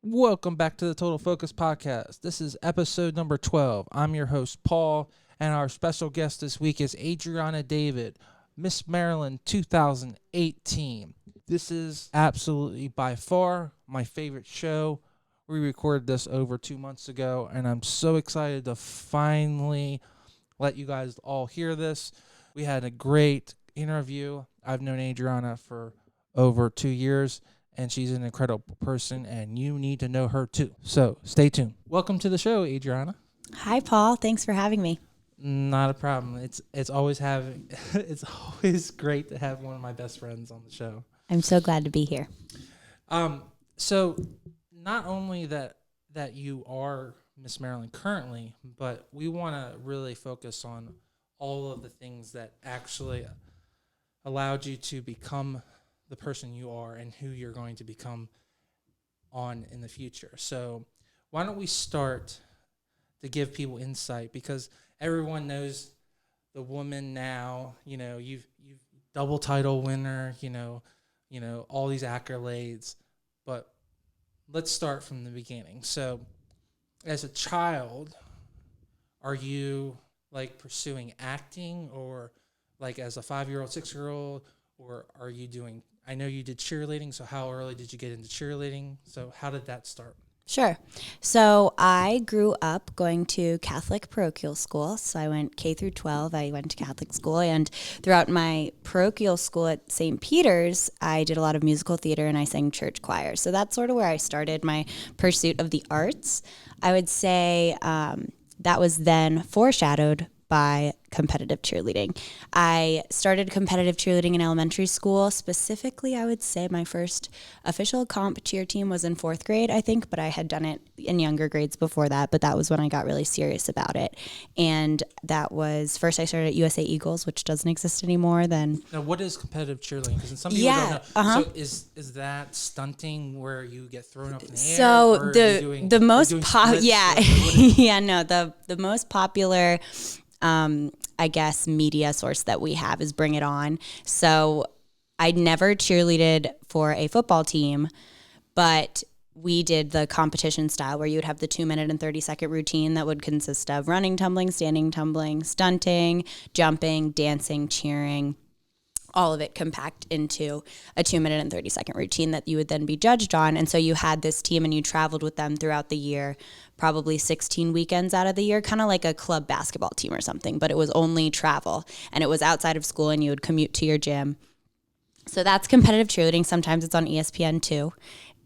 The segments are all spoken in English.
Welcome back to the Total Focus Podcast. This is episode number 12. I'm your host, Paul, and our special guest this week is Adrianna David, Miss Maryland 2018. This is absolutely by far my favorite show. We recorded this over 2 months ago, and I'm so excited to finally let you guys all hear this. We had a great interview. I've known Adrianna for over 2 years, and she's an incredible person, and you need to know her too. So stay tuned. Welcome to the show, Adrianna. Hi, Paul. Thanks for having me. Not a problem. It's always it's always great to have one of my best friends on the show. I'm so glad to be here. So not only that you are Miss Maryland currently, but we want to really focus on all of the things that actually allowed you to become the person you are and who you're going to become on in the future. So why don't we start to give people insight, because everyone knows the woman now, you've double title winner, all these accolades, but let's start from the beginning. So as a child, are you like pursuing acting, or like as a 5-year-old, 6-year-old, or are you doing, I know you did cheerleading, so how early did you get into cheerleading? So how did that start? Sure. So I grew up going to Catholic parochial school. So I went K through 12. I went to Catholic school. And throughout my parochial school at St. Peter's, I did a lot of musical theater and I sang church choir. So that's sort of where I started my pursuit of the arts. I would say that was then foreshadowed by competitive cheerleading. I started competitive cheerleading in elementary school. Specifically, I would say my first official comp cheer team was in 4th grade, I think, but I had done it in younger grades before that, but that was when I got really serious about it. And that was, first I started at USA Eagles, which doesn't exist anymore. Then now, what is competitive cheerleading? Because some people don't know. So is that stunting where you get thrown up in the air? So or the most popular I guess, media source that we have is Bring It On. So I'd never cheerleaded for a football team, but we did the competition style where you would have the 2-minute and 30-second routine that would consist of running, tumbling, standing, tumbling, stunting, jumping, dancing, cheering, all of it compact into a 2-minute and 30-second routine that you would then be judged on. And so you had this team and you traveled with them throughout the year, probably 16 weekends out of the year, kind of like a club basketball team or something, but it was only travel and it was outside of school and you would commute to your gym. So that's competitive cheerleading. Sometimes it's on ESPN too.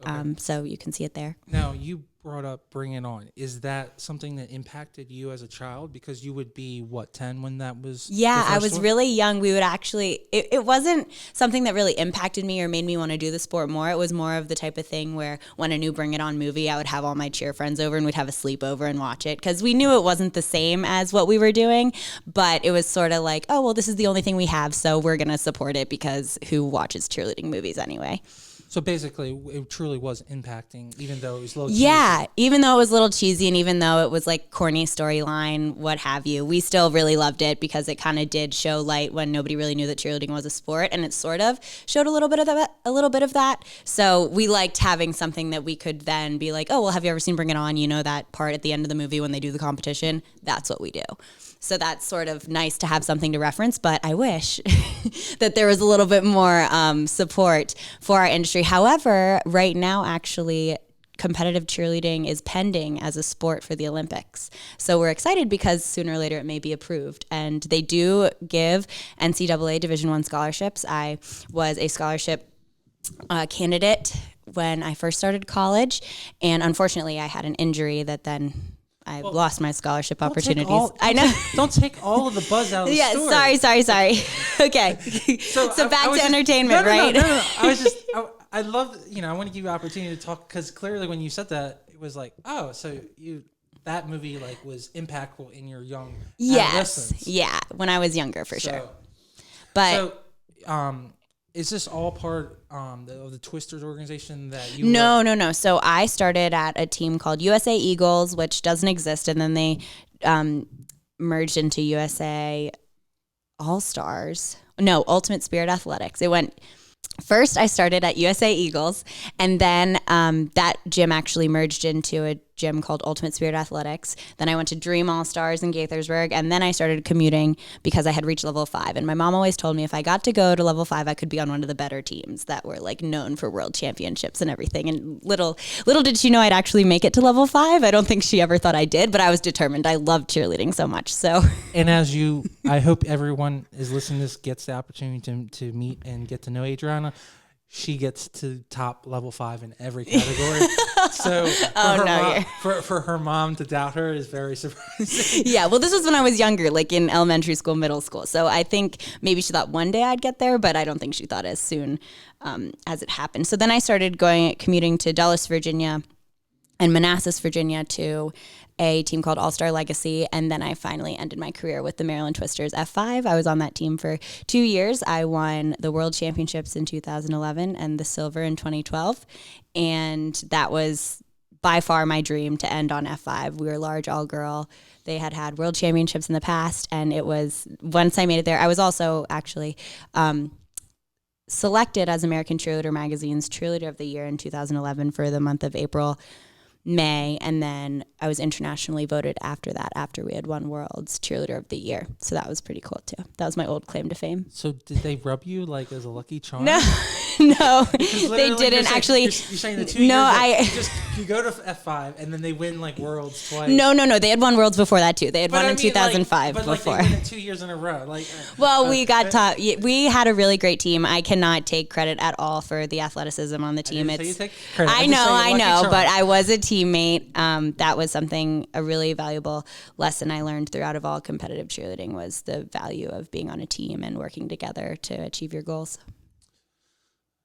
Okay. So you can see it there. Now, you brought up Bring It On. Is that something that impacted you as a child? Because you would be, 10 when that was? Yeah, I was really young. We would actually, it wasn't something that really impacted me or made me want to do the sport more. It was more of the type of thing where when a new Bring It On movie, I would have all my cheer friends over and we'd have a sleepover and watch it. Because we knew it wasn't the same as what we were doing, but it was sort of like, oh, well, this is the only thing we have, so we're going to support it because who watches cheerleading movies anyway? So basically, it truly was impacting, even though it was a little cheesy. Yeah, even though it was a little cheesy and even though it was like corny storyline, what have you, we still really loved it because it kind of did show light when nobody really knew that cheerleading was a sport, and it sort of showed a little bit of that. So we liked having something that we could then be like, oh, well, have you ever seen Bring It On? You know that part at the end of the movie when they do the competition? That's what we do. So that's sort of nice to have something to reference, but I wish that there was a little bit more support for our industry. However, right now, actually, competitive cheerleading is pending as a sport for the Olympics. So we're excited because sooner or later it may be approved. And they do give NCAA Division I scholarships. I was a scholarship candidate when I first started college, and unfortunately I had an injury that then I lost my scholarship opportunities. I know. Don't take all of the buzz out of the story. Sorry. Okay. So back to entertainment, right? No. I love, I want to give you an opportunity to talk, because clearly when you said that, it was like, oh, so that movie like was impactful in your young adolescence. Yeah, when I was younger, for sure. But is this all part of the Twisters organization that you? No. So I started at a team called USA Eagles, which doesn't exist, and then they merged into USA All-Stars. No, Ultimate Spirit Athletics. It went First, I started at USA Eagles, and then that gym actually merged into a gym called Ultimate Spirit Athletics. Then I went to Dream All Stars in Gaithersburg, and then I started commuting because I had reached level 5. And my mom always told me if I got to go to level 5, I could be on one of the better teams that were like known for world championships and everything. And little did she know I'd actually make it to level 5. I don't think she ever thought I did, but I was determined. I loved cheerleading so much. So, and I hope everyone is listening to this gets the opportunity to meet and get to know Adrianna. She gets to top level 5 in every category. So for her mom to doubt her is very surprising. Yeah, well, this was when I was younger, like in elementary school, middle school. So I think maybe she thought one day I'd get there, but I don't think she thought as soon as it happened. So then I started commuting to Dulles, Virginia, and Manassas, Virginia, to a team called All-Star Legacy, and then I finally ended my career with the Maryland Twisters F5. I was on that team for 2 years. I won the World Championships in 2011 and the silver in 2012, and that was by far my dream to end on F5. We were large, all-girl. They had World Championships in the past, and it was, once I made it there, I was also actually selected as American Cheerleader Magazine's Cheerleader of the Year in 2011 for the month of April, May, and then I was internationally voted after that, after we had won World's Cheerleader of the Year. So that was pretty cool too. That was my old claim to fame. So did they rub you like as a lucky charm? No, they didn't actually. You're saying the 2 years you go to F5 and then they win like Worlds twice. No. They had won Worlds before that too. They had won in 2005 before. Like they win it 2 years in a row. We got top. We had a really great team. I cannot take credit at all for the athleticism on the team. I know, but I was a teammate. That was a really valuable lesson I learned throughout of all competitive cheerleading was the value of being on a team and working together to achieve your goals.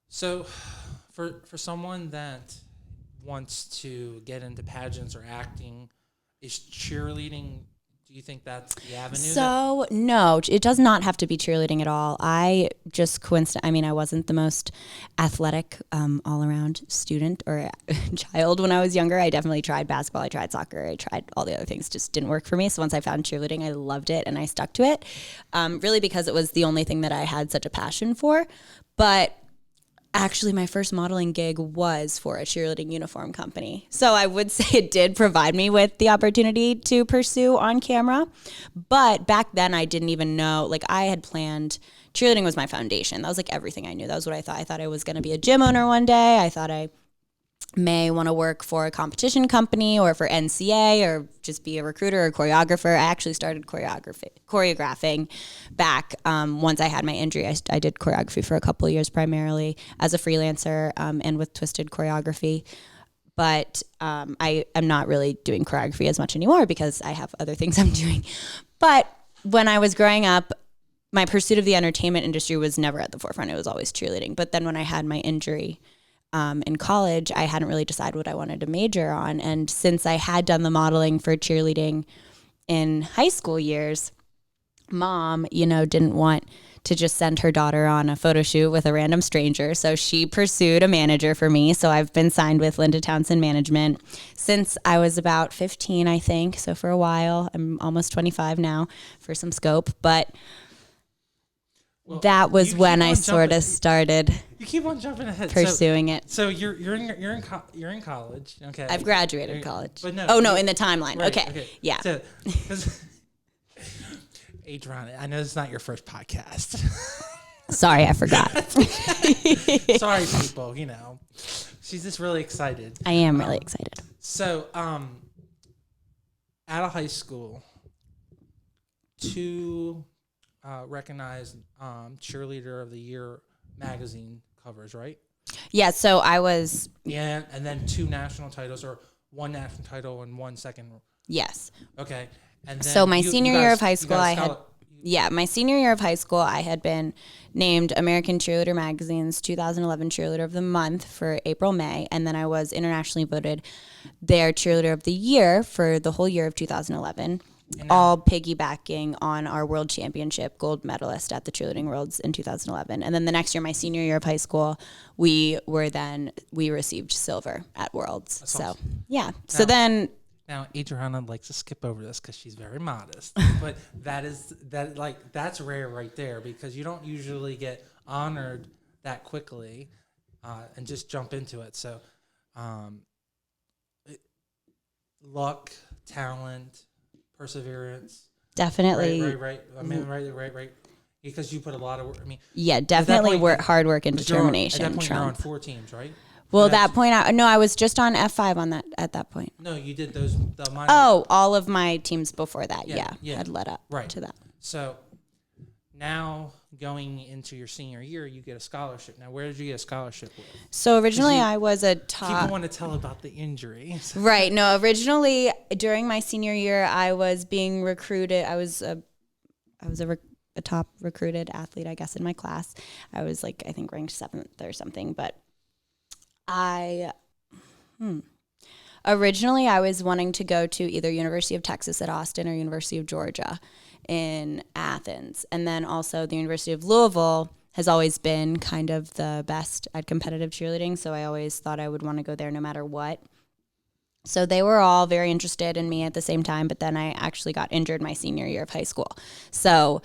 So for someone that wants to get into pageants or acting, is cheerleading, do you think that's the avenue? So, no, it does not have to be cheerleading at all. I just I wasn't the most athletic all-around student or child when I was younger. I definitely tried basketball, I tried soccer, I tried all the other things, just didn't work for me. So once I found cheerleading, I loved it and I stuck to it, really because it was the only thing that I had such a passion for. But actually, my first modeling gig was for a cheerleading uniform company. So I would say it did provide me with the opportunity to pursue on camera. But back then, I didn't even know, I had planned, cheerleading was my foundation. That was everything I knew. That was what I thought. I thought I was going to be a gym owner one day. I thought I may want to work for a competition company or for NCA or just be a recruiter or choreographer. I actually started choreographing back once I had my injury. I did choreography for a couple of years primarily as a freelancer and with Twisted Choreography. But I am not really doing choreography as much anymore because I have other things I'm doing. But when I was growing up, my pursuit of the entertainment industry was never at the forefront. It was always cheerleading. But then when I had my injury in college, I hadn't really decided what I wanted to major on. And since I had done the modeling for cheerleading in high school years, mom, didn't want to just send her daughter on a photo shoot with a random stranger. So she pursued a manager for me. So I've been signed with Linda Townsend Management since I was about 15, I think. So for a while, I'm almost 25 now for some scope. But that was when I sort of started. You keep on jumping ahead. Pursuing it. So you're in college. Okay. I've graduated college. But no. Oh no, in the timeline. Right, okay. Yeah. So, Adrianna, I know this is not your first podcast. Sorry, I forgot. Sorry, people. She's just really excited. I am really excited. So, out of high school, two recognized Cheerleader of the Year magazine covers, right? Yeah, so I was... Yeah, and then 2 national titles, or 1 national title and 1 second. Yes. Okay. And then so my senior year of high school, my senior year of high school, I had been named American Cheerleader Magazine's 2011 Cheerleader of the Month for April, May, and then I was internationally voted their Cheerleader of the Year for the whole year of 2011. All piggybacking on our world championship gold medalist at the Cheerleading Worlds in 2011. And then the next year, my senior year of high school, we received silver at Worlds. That's awesome. Yeah. Now, Adrianna likes to skip over this because she's very modest, but that's rare right there because you don't usually get honored that quickly and just jump into it. So, luck, talent, perseverance. Definitely. Right. I mean, right. Because you put a lot of work. I mean, Yeah, definitely hard work and determination. At that point, you're on 4 teams, right? Well, that point, I was just on F5 on that at that point. No, you did the minor. Oh, all of my teams before that, yeah. had led up to that. So now going into your senior year, you get a scholarship. Now, where did you get a scholarship with? So originally, I was a top. People want to tell about the injuries. Right. No, originally during my senior year, I was being recruited. I was a top recruited athlete, I guess, in my class. I was I think ranked 7th or something, but originally I was wanting to go to either University of Texas at Austin or University of Georgia in Athens. And then also the University of Louisville has always been kind of the best at competitive cheerleading. So I always thought I would want to go there no matter what. So they were all very interested in me at the same time, but then I actually got injured my senior year of high school. So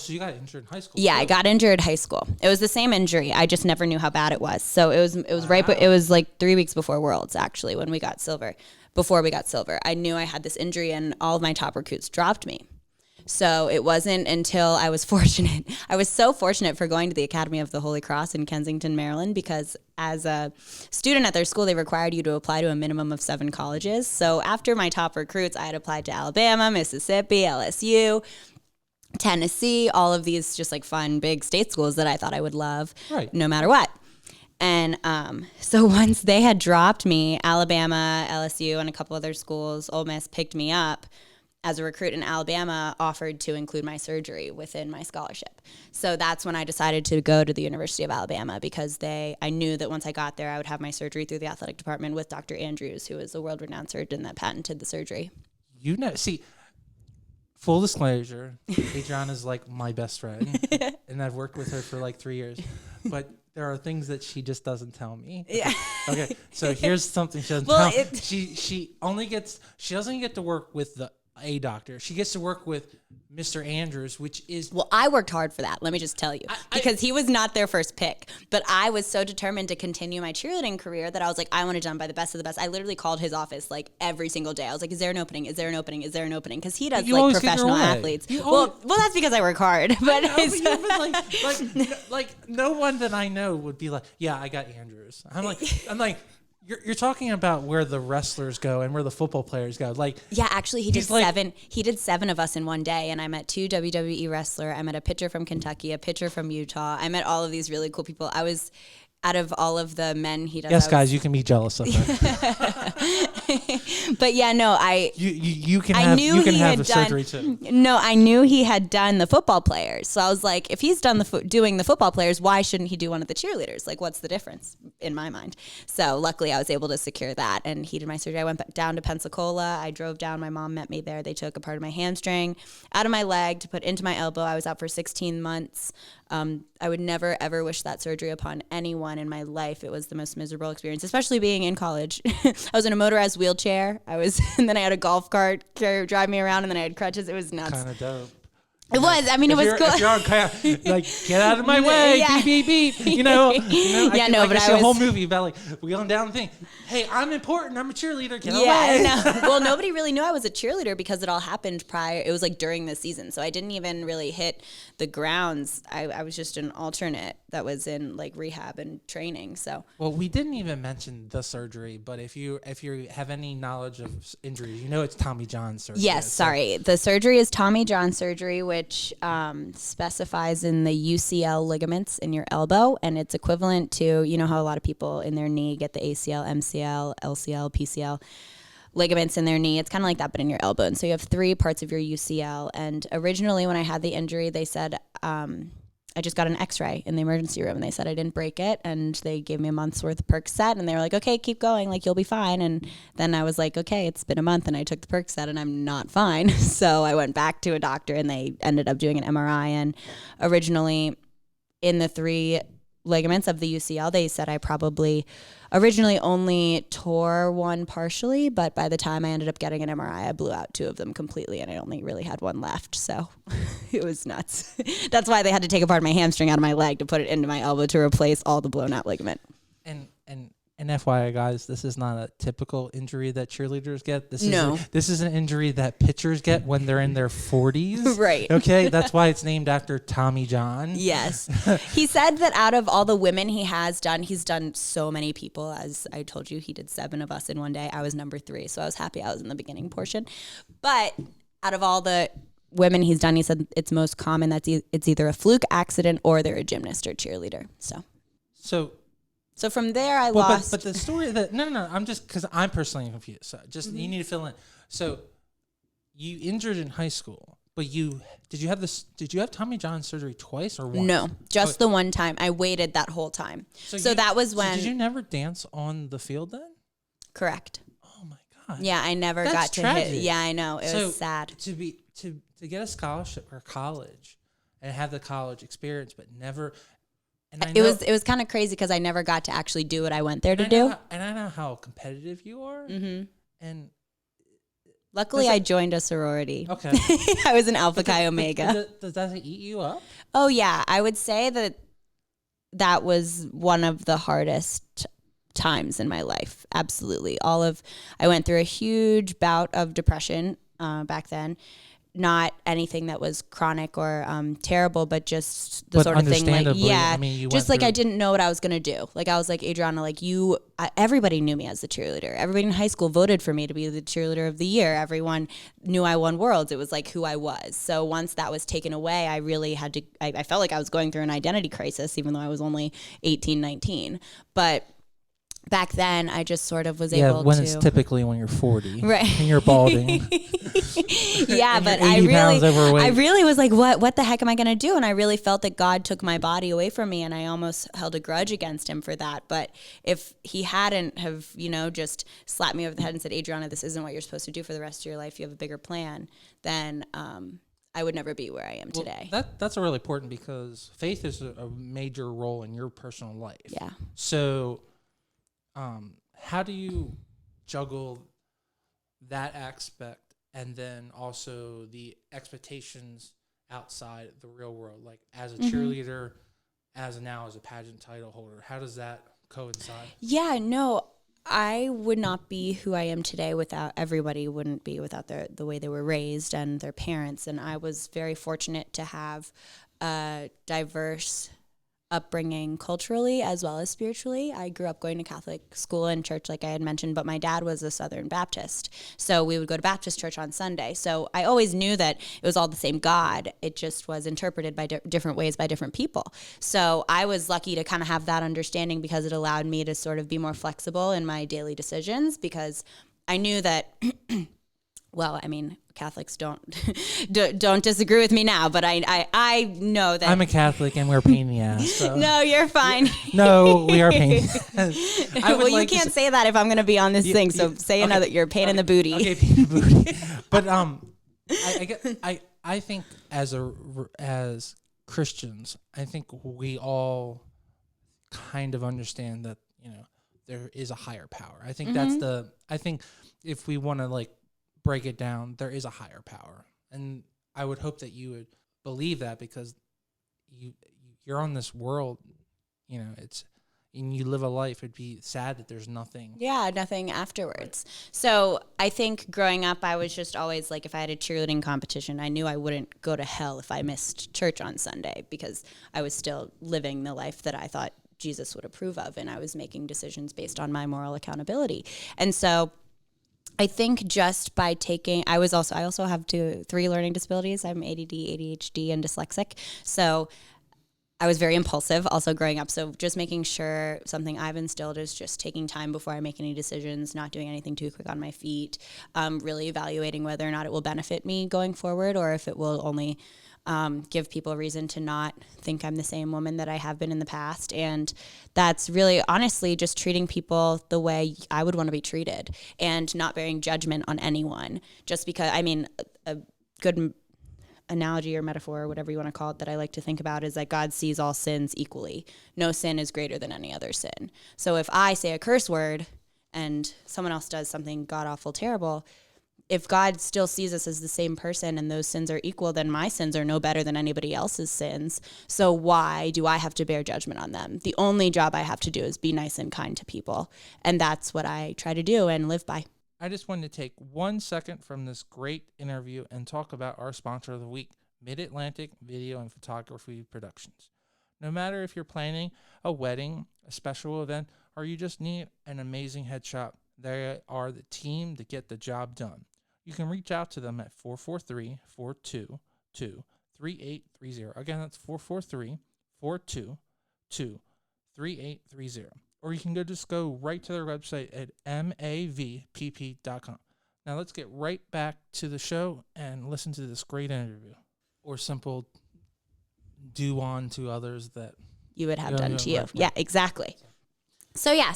you got injured in high school? Yeah, I got injured in high school. It was the same injury. I just never knew how bad it was. So it was right, but it was 3 weeks before Worlds actually when we got silver. Before we got silver, I knew I had this injury and all of my top recruits dropped me. So it wasn't until I was fortunate. I was so fortunate for going to the Academy of the Holy Cross in Kensington, Maryland, because as a student at their school, they required you to apply to a minimum of 7 colleges. So after my top recruits, I had applied to Alabama, Mississippi, LSU, Tennessee, all of these just fun big state schools that I thought I would love no matter what. And so once they had dropped me, Alabama, LSU, and a couple other schools, Ole Miss picked me up as a recruit, in Alabama offered to include my surgery within my scholarship. So that's when I decided to go to the University of Alabama because I knew that once I got there, I would have my surgery through the athletic department with Dr. Andrews, who is a world-renowned surgeon that patented the surgery. Full disclosure, Adrianna's my best friend, and I've worked with her for 3 years. But there are things that she just doesn't tell me. Yeah. Okay. So here's something she doesn't tell me. She doesn't get to work with a doctor. She gets to work with Mr. Andrews, which is... Well, I worked hard for that, let me just tell you. Because he was not their first pick. But I was so determined to continue my cheerleading career that I was I want it done by the best of the best. I literally called his office every single day. I was is there an opening? Is there an opening? Is there an opening? Because he does professional athletes. Well, that's because I work hard. But no one that I know would be yeah, I got Andrews. I'm like... You're talking about where the wrestlers go and where the football players go. Yeah, actually, he did 7. He did 7 of us in one day, and I met 2 WWE wrestlers. I met a pitcher from Kentucky, a pitcher from Utah. I met all of these really cool people. I was out of all of the men he does. Yes, guys, you can be jealous of her. But yeah, no, you can have a surgery too. No, I knew he had done the football players. So I was if he's done doing the football players, why shouldn't he do one of the cheerleaders? What's the difference in my mind? So luckily I was able to secure that, and he did my surgery. I went down to Pensacola. I drove down. My mom met me there. They took a part of my hamstring out of my leg to put into my elbow. I was out for 16 months. I would never, ever wish that surgery upon anyone in my life. It was the most miserable experience, especially being in college. I was in a motorized wheelchair. And then I had a golf cart drive me around, and then I had crutches. It was nuts. Kind of dope. It was. I mean, it was cool. If you're on get out of my way, yeah. beep, beep, beep. But I see a whole movie about wheeling down the thing. Hey, I'm important. I'm a cheerleader. Get away. No. Well, nobody really knew I was a cheerleader because it all happened prior. It was during the season, so I didn't even really hit the grounds. I was just an alternate that was in rehab and training. So. Well, we didn't even mention the surgery, but if you have any knowledge of injuries, it's Tommy John surgery. Yes, sorry. The surgery is Tommy John surgery, which specifies in the UCL ligaments in your elbow, and it's equivalent to, how a lot of people in their knee get the ACL, MCL, LCL, PCL ligaments in their knee. It's kind of like that, but in your elbow. And so you have 3 parts of your UCL. And originally when I had the injury, they said, I just got an x-ray in the emergency room, and they said I didn't break it, and they gave me a month's worth of Percocet, and they were like, okay, keep going, you'll be fine. And then I was like, okay, it's been a month, and I took the Percocet, and I'm not fine. So I went back to a doctor, and they ended up doing an MRI, and originally in the 3 ligaments of the UCL. They said I probably originally only tore one partially, but by the time I ended up getting an MRI, I blew out 2 of them completely, and I only really had one left. So it was nuts. That's why they had to take a part of my hamstring out of my leg to put it into my elbow to replace all the blown out ligament. And FYI, guys, this is not a typical injury that cheerleaders get. This is an injury that pitchers get when they're in their 40s. Right. Okay, that's why it's named after Tommy John. Yes. He said that out of all the women he's done so many people. As I told you, he did 7 of us in one day. I was number 3, so I was happy I was in the beginning portion. But out of all the women he's done, he said it's most common that it's either a fluke accident or they're a gymnast or cheerleader. So from there, I lost. But the story that no, I'm just because I'm personally confused. So just you need to fill in. So you injured in high school, but did you have Tommy John surgery twice or once? No, just the one time. I waited that whole time. So that was when. So did you never dance on the field then? Correct. Oh my God. Yeah, I never got to hit. Yeah, I know. It was sad. To get a scholarship or college and have the college experience, but never. It was kind of crazy because I never got to actually do what I went there to do. And I know how competitive you are. Mm-hmm. And luckily, I joined a sorority. Okay. I was an Alpha Chi Omega. Does that eat you up? Oh, yeah. I would say that was one of the hardest times in my life. Absolutely. I went through a huge bout of depression back then. Not anything that was chronic or terrible, but just the sort of thing I didn't know what I was going to do. Like I was like, Adrianna, everybody knew me as the cheerleader. Everybody in high school voted for me to be the cheerleader of the year. Everyone knew I won worlds. It was like who I was. So once that was taken away, I really had to, I felt like I was going through an identity crisis, even though I was only 18, 19. But back then, I just sort of was able to. Yeah, when it's typically when you're 40. Right. And you're balding. Yeah, but I really was like, what the heck am I going to do? And I really felt that God took my body away from me, and I almost held a grudge against him for that. But if he hadn't have, just slapped me over the head and said, Adrianna, this isn't what you're supposed to do for the rest of your life. You have a bigger plan. Then I would never be where I am today. That's really important because faith is a major role in your personal life. Yeah. So how do you juggle that aspect and then also the expectations outside the real world, like as a cheerleader, as a pageant title holder? How does that coincide? Yeah, no, I would not be who I am today everybody wouldn't be without the way they were raised and their parents. And I was very fortunate to have a diverse upbringing culturally as well as spiritually. I grew up going to Catholic school and church, like I had mentioned, but my dad was a Southern Baptist. So we would go to Baptist church on Sunday. So I always knew that it was all the same God. It just was interpreted by different ways by different people. So I was lucky to kind of have that understanding because it allowed me to sort of be more flexible in my daily decisions because I knew that well, I mean, Catholics don't disagree with me now, but I know that I'm a Catholic and we're a pain in the ass. So. No, you're fine. No, we are a pain in the ass. Well, you can't say that if I'm going to be on this thing. So say another. You're a pain in the booty. Okay, pain in the booty. But I think as Christians, I think we all kind of understand that there is a higher power. I think I think if we want to break it down, there is a higher power. And I would hope that you would believe that because you're on this world, and you live a life. It'd be sad that there's nothing. Yeah, nothing afterwards. So I think growing up, I was just always if I had a cheerleading competition, I knew I wouldn't go to hell if I missed church on Sunday because I was still living the life that I thought Jesus would approve of. And I was making decisions based on my moral accountability. And so I think just by I also have 3 learning disabilities. I'm ADD, ADHD, and dyslexic. So I was very impulsive also growing up. So just making sure something I've instilled is just taking time before I make any decisions, not doing anything too quick on my feet, really evaluating whether or not it will benefit me going forward or if it will only give people a reason to not think I'm the same woman that I have been in the past. And that's really honestly just treating people the way I would want to be treated and not bearing judgment on anyone just because, analogy or metaphor or whatever you want to call it that I like to think about is that God sees all sins equally. No sin is greater than any other sin. So if I say a curse word and someone else does something god-awful terrible, if God still sees us as the same person and those sins are equal, then my sins are no better than anybody else's sins. So why do I have to bear judgment on them? The only job I have to do is be nice and kind to people. And that's what I try to do and live by. I just wanted to take 1 second from this great interview and talk about our sponsor of the week, MidAtlantic Video and Photography Productions. No matter if you're planning a wedding, a special event, or you just need an amazing headshot, they are the team to get the job done. You can reach out to them at 443-422-3830. Again, that's 443-422-3830. Or you can go right to their website at mavpp.com. Now let's get right back to the show and listen to this great interview. Or simple do on to others that you would have done to you. Right. Yeah, exactly. So I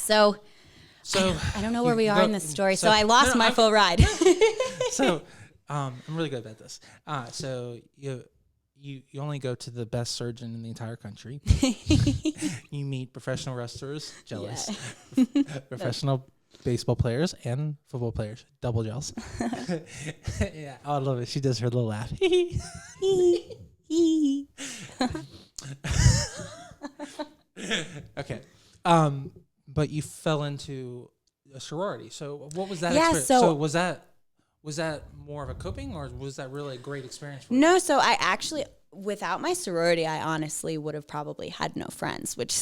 don't know where we are in this story. So I lost my full ride. So I'm really good at this. So you only go to the best surgeon in the entire country. You meet professional wrestlers, jealous. Yeah. Professional baseball players and football players, double jealous. Yeah, I love it. She does her little laugh. Okay. But you fell into a sorority. So what was that experience? So was that more of a coping, or was that really a great experience for you? No, so I actually, without my sorority, I honestly would have probably had no friends, which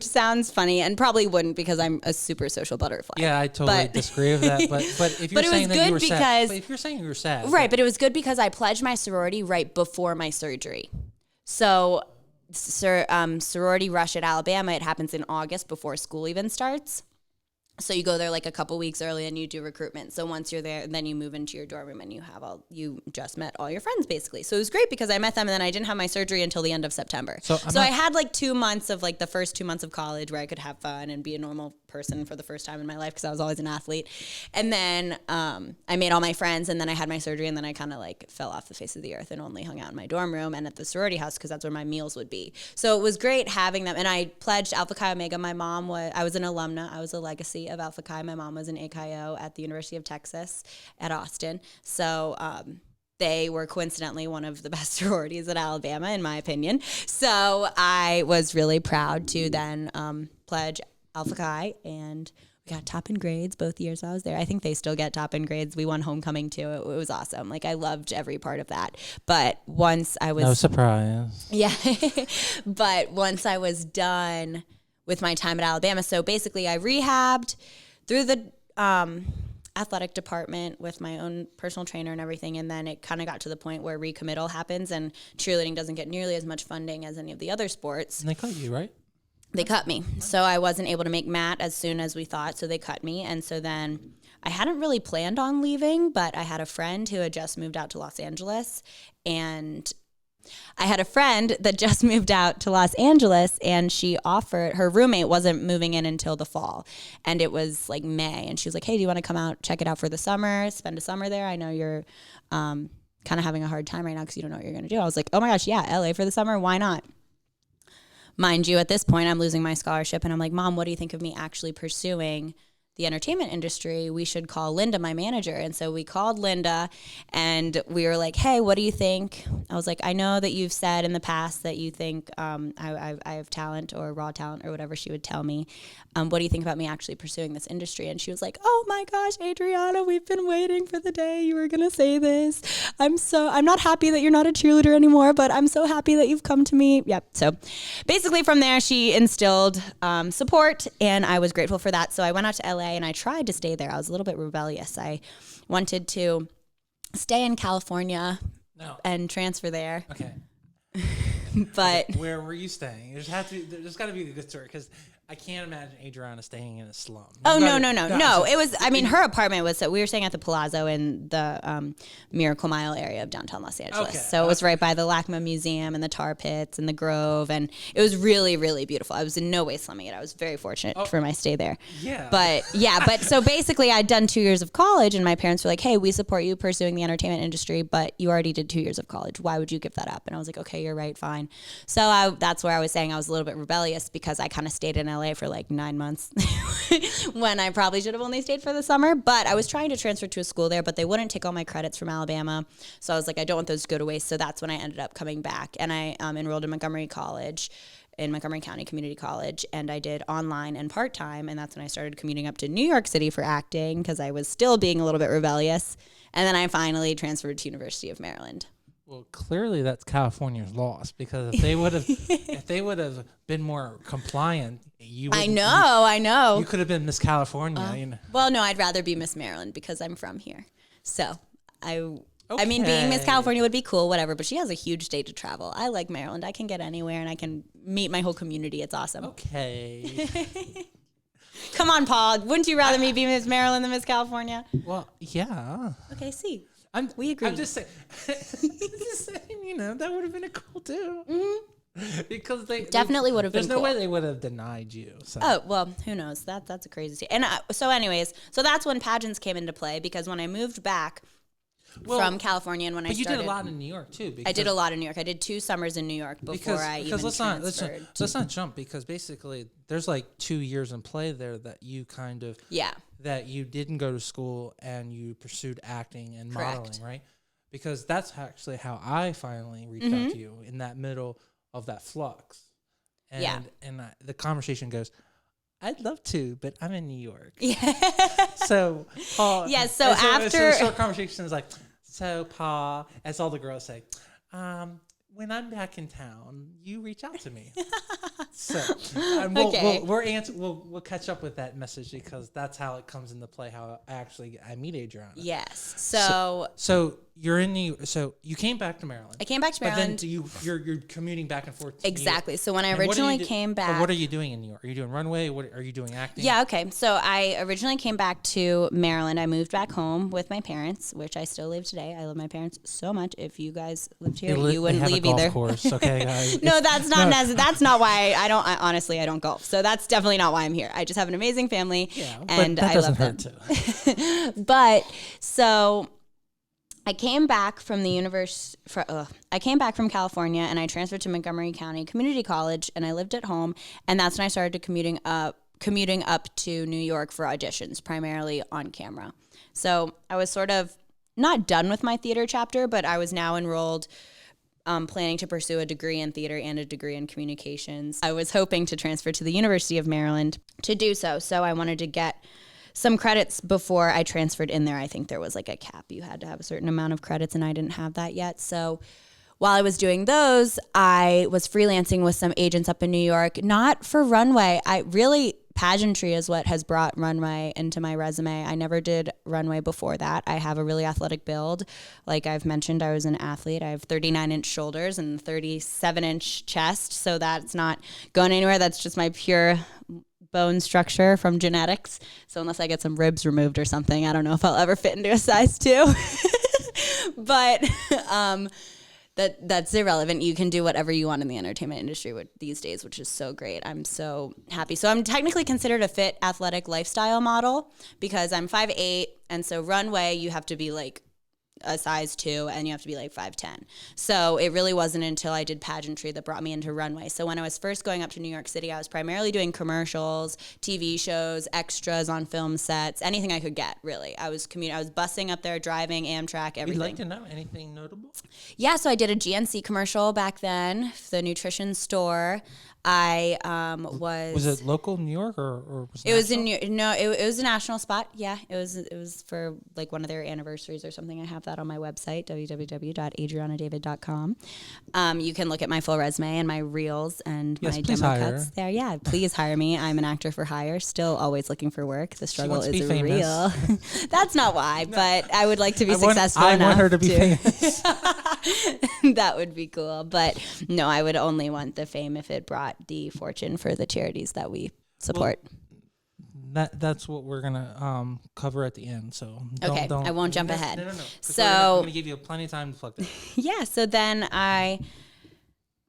sounds funny and probably wouldn't because I'm a super social butterfly. Yeah, I totally disagree with that. But if you're saying that you were sad, but if you're saying you were sad, right? But it was good because I pledged my sorority right before my surgery. So, sorority rush at Alabama, it happens in August before school even starts. So you go there like a couple weeks early and you do recruitment. So once you're there, then you move into your dorm room and you just met all your friends basically. So it was great because I met them and then I didn't have my surgery until the end of September. So I had like 2 months of like the first 2 months of college where I could have fun and be a normal person for the first time in my life because I was always an athlete. And then I made all my friends and then I had my surgery and then I kind of like fell off the face of the earth and only hung out in my dorm room and at the sorority house because that's where my meals would be. So it was great having them. And I pledged Alpha Chi Omega. I was an alumna. I was a legacy of Alpha Chi. My mom was an ACIO at the University of Texas at Austin. So they were coincidentally one of the best sororities at Alabama, in my opinion. So I was really proud to then pledge Alpha Chi, and we got top in grades both years I was there. I think they still get top in grades. We won homecoming too. It was awesome. Like I loved every part of that. But once I was... No surprise. Yeah. But once I was done with my time at Alabama, so basically I rehabbed through the athletic department with my own personal trainer and everything, and then it kind of got to the point where recommittal happens and cheerleading doesn't get nearly as much funding as any of the other sports. And they cut you, right? They cut me. So I wasn't able to make MAT as soon as we thought, so they cut me. And so then I hadn't really planned on leaving, but I had a friend who had just moved out to Los Angeles, and she offered, her roommate wasn't moving in until the fall, and it was like May, and she was like, hey, do you want to come out, check it out for the summer, spend a summer there? I know you're kind of having a hard time right now because you don't know what you're going to do. I was like, oh my gosh, yeah, LA for the summer, why not? Mind you, at this point, I'm losing my scholarship, and I'm like, Mom, what do you think of me actually pursuing the entertainment industry? We should call Linda, my manager. And so we called Linda and we were like, hey, what do you think? I was like, I know that you've said in the past that you think I have talent or raw talent or whatever she would tell me. What do you think about me actually pursuing this industry? And she was like, oh my gosh, Adrianna, we've been waiting for the day you were going to say this. I'm not happy that you're not a cheerleader anymore, but I'm so happy that you've come to me. Yep. So basically from there, she instilled support, and I was grateful for that. So I went out to LA and I tried to stay there. I was a little bit rebellious. I wanted to stay in California and transfer there. Okay. But where were you staying? There's got to be a good story, because I can't imagine Adrianna staying in a slum. Oh, no. It was, I mean, her apartment was, we were staying at the Palazzo in the Miracle Mile area of downtown Los Angeles. Okay. So it was right by the LACMA Museum and the tar pits and the Grove. And it was really, really beautiful. I was in no way slumming it. I was very fortunate for my stay there. Yeah. But so basically I'd done 2 years of college and my parents were like, hey, we support you pursuing the entertainment industry, but you already did 2 years of college. Why would you give that up? And I was like, okay, you're right, fine. So that's where I was saying I was a little bit rebellious because I kind of stayed in LA for like 9 months when I probably should have only stayed for the summer. But I was trying to transfer to a school there, but they wouldn't take all my credits from Alabama. So I was like, I don't want those to go to waste. So that's when I ended up coming back. And I enrolled in Montgomery College, in Montgomery County Community College, and I did online and part-time. And that's when I started commuting up to New York City for acting because I was still being a little bit rebellious. And then I finally transferred to University of Maryland. Well, clearly that's California's loss because if they would have been more compliant, I know. You could have been Miss California. You know. Well, no, I'd rather be Miss Maryland because I'm from here. So I mean, being Miss California would be cool, whatever. But she has a huge state to travel. I like Maryland. I can get anywhere and I can meet my whole community. It's awesome. Okay. Come on, Paul. Wouldn't you rather me be Miss Maryland than Miss California? Well, yeah. Okay, see. We agree. I'm just saying, that would have been a cool too. Mm-hmm. Because they definitely would have been. There's no way they would have denied you. So. Oh well, who knows? That's a crazy state. And so that's when Pageants came into play because when I moved back from California and when I started, but you did a lot in New York too. I did a lot in New York. I did 2 summers in New York before I even transferred. Let's not jump because basically there's like 2 years in play there that you kind of that you didn't go to school and you pursued acting and modeling, right? Because that's actually how I finally reached out to you in that middle of that flux. And the conversation goes, I'd love to, but I'm in New York. Yeah. So, Paul. Yeah. So after the short conversation is like, so Paul, as all the girls say, when I'm back in town, you reach out to me. So we'll catch up with that message because that's how it comes into play. How I meet Adrianna. Yes. So you're in so you came back to Maryland. I came back to Maryland. But then you're commuting back and forth. Exactly. So when I originally came back, what are you doing in New York? Are you doing runway? What are you doing acting? Yeah. Okay. So I originally came back to Maryland. I moved back home with my parents, which I still live today. I love my parents so much. If you guys lived here, you wouldn't leave either. Course, okay, guys. No, that's not that's not why honestly I don't golf. So that's definitely not why I'm here. I just have an amazing family and I love them. Too. But so I came back from I came back from California and I transferred to Montgomery County Community College and I lived at home and that's when I started commuting up to New York for auditions, primarily on camera. So I was sort of not done with my theater chapter, but I was now enrolled planning to pursue a degree in theater and a degree in communications. I was hoping to transfer to the University of Maryland to do so. So I wanted to get some credits before I transferred in there. I think there was like a cap. You had to have a certain amount of credits and I didn't have that yet. So while I was doing those, I was freelancing with some agents up in New York, not for runway. Pageantry is what has brought runway into my resume. I never did runway before that. I have a really athletic build. Like I've mentioned, I was an athlete. I have 39-inch shoulders and 37-inch chest, so that's not going anywhere. That's just my pure bone structure from genetics. So unless I get some ribs removed or something, I don't know if I'll ever fit into a size 2. But that's irrelevant. You can do whatever you want in the entertainment industry these days, which is so great. I'm so happy. So I'm technically considered a fit athletic lifestyle model because I'm 5'8", and so runway you have to be like a size 2 and you have to be like 5'10". So it really wasn't until I did pageantry that brought me into runway. So when I was first going up to New York City, I was primarily doing commercials, TV shows, extras on film sets, anything I could get, really. I was busing up there, driving, Amtrak, everything. Would you like to know anything notable? Yeah, so I did a GNC commercial back then, the nutrition store. I was it local New York or was it was in New No, it was a national spot. Yeah, it was for like one of their anniversaries or something. I have that on my website, www.adriannacdavid.com. You can look at my full resume and my reels and my demo cuts there. Yeah, please hire me. I'm an actor for hire, still always looking for work. The struggle is real. That's not why, but I would like to be successful enough. I want her to be famous. That would be cool, but no, I would only want the fame if it brought the fortune for the charities that we support. That's what we're gonna cover at the end. So don't, I won't jump ahead. No. So I'm gonna give you plenty of time to plug that. Yeah. So then I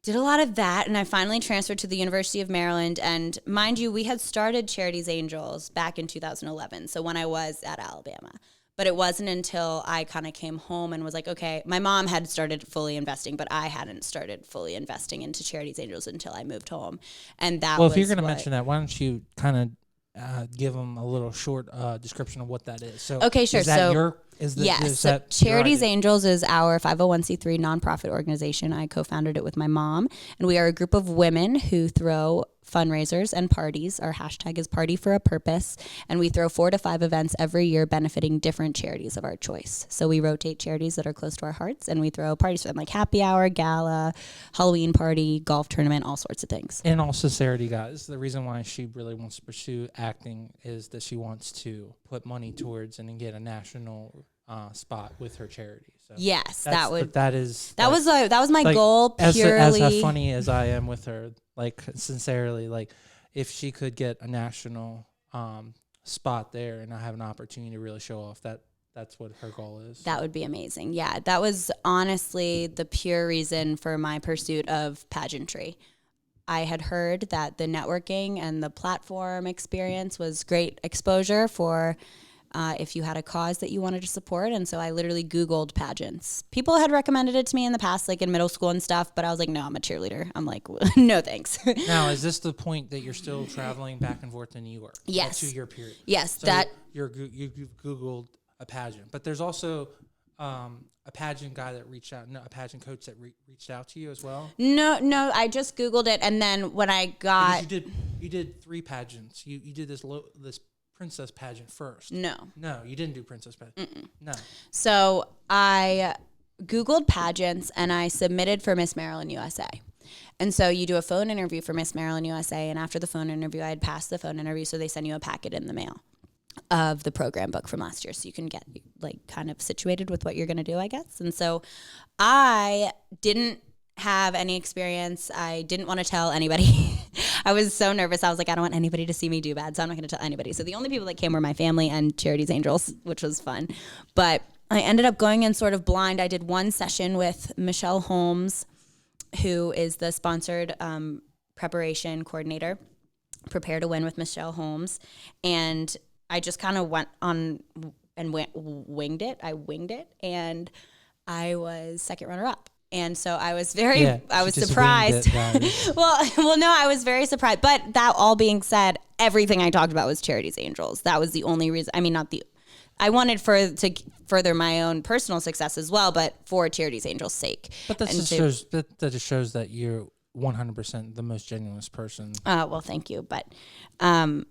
did a lot of that, and I finally transferred to the University of Maryland. And mind you, we had started Charities Angels back in 2011. So when I was at Alabama. But it wasn't until I kind of came home and was like, okay, my mom had started fully investing, but I hadn't started fully investing into Charities Angels until I moved home. And that well, if you're going to mention that, why don't you kind of give them a little short description of what that is? So, okay, sure. Is that so Charities Angels is our 501c3 nonprofit organization. I co-founded it with my mom, and we are a group of women who throw fundraisers and parties. Our hashtag is Party for a Purpose, and we throw 4 to 5 events every year benefiting different charities of our choice. So we rotate charities that are close to our hearts, and we throw parties for them, like happy hour, gala, Halloween party, golf tournament, all sorts of things. In all sincerity, guys, the reason why she really wants to pursue acting is that she wants to put money towards and get a national spot with her charity. So yes, that was my like, goal. Purely as funny as I am with her, like sincerely, like if she could get a national spot there and I have an opportunity to really show off, that's what her goal is. That would be amazing. Yeah, that was honestly the pure reason for my pursuit of pageantry. I had heard that the networking and the platform experience was great exposure for if you had a cause that you wanted to support. And so I literally Googled pageants. People had recommended it to me in the past, like in middle school and stuff, but I was like, no, I'm a cheerleader. I'm like, no, thanks. Now, is this the point that you're still traveling back and forth to New York? Yes. That 2-year period? Yes. So you've Googled a pageant, but there's also a pageant guy that reached out, a pageant coach that reached out to you as well? No, I just Googled it. And then when I got... You did 3 pageants. You did this princess pageant first. No, you didn't do princess pageant. Mm-mm. No. So I Googled pageants and I submitted for Miss Maryland USA. And so you do a phone interview for Miss Maryland USA, and after the phone interview, I had passed the phone interview, so they send you a packet in the mail of the program book from last year, so you can get like kind of situated with what you're going to do, I guess. And so I didn't have any experience. I didn't want to tell anybody. I was so nervous. I was like, I don't want anybody to see me do bad, so I'm not going to tell anybody. So the only people that came were my family and Charities Angels, which was fun. But I ended up going in sort of blind. I did one session with Michelle Holmes, who is the sponsored preparation coordinator, Prepare to Win with Michelle Holmes. And I just kind of went on and winged it. I winged it, and I was second runner-up. And so I was I was surprised. Well, no, I was very surprised. But that all being said, everything I talked about was Charities Angels. That was the only reason. I mean, I wanted to further my own personal success as well, but for Charities Angels' sake. But that just shows that you're 100% the most genuine person. Well, thank you. But that's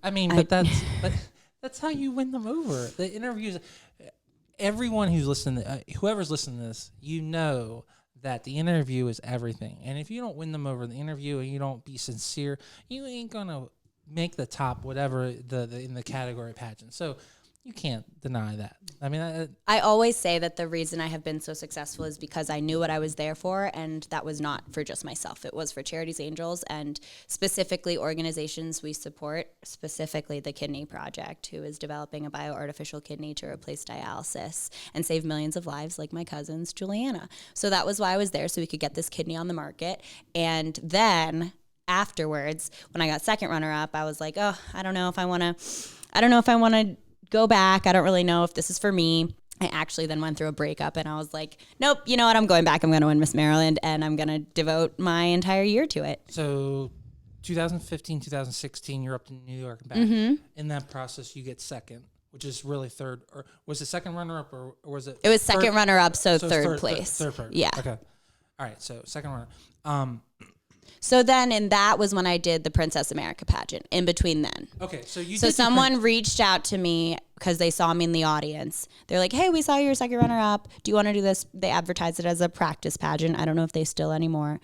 how you win them over. The interviews, everyone who's listening, whoever's listening to this, you know that the interview is everything. And if you don't win them over in the interview and you don't be sincere, you ain't gonna make the top whatever in the category pageant. So you can't deny that. I mean, I always say that the reason I have been so successful is because I knew what I was there for, and that was not for just myself. It was for Charities Angels and specifically organizations we support, specifically the Kidney Project, who is developing a bioartificial kidney to replace dialysis and save millions of lives, like my cousin's Juliana. So that was why I was there, so we could get this kidney on the market. And then afterwards, when I got second runner-up, I was like, oh, I don't know if I want to go back. I don't really know if this is for me. I actually then went through a breakup, and I was like, nope, you know what? I'm going back. I'm going to win Miss Maryland, and I'm going to devote my entire year to it. So 2015, 2016, you're up to New York and back. Mm-hmm. In that process, you get second, which is really third. Or was it second runner-up, or was it? It was second runner-up, so third place. Third. Yeah. Okay. All right. So second runner. So then, and that was when I did the Princess America pageant. In between then. Okay, so someone reached out to me because they saw me in the audience. They're like, "Hey, we saw you're second runner up. Do you want to do this?" They advertised it as a practice pageant. I don't know if they still anymore,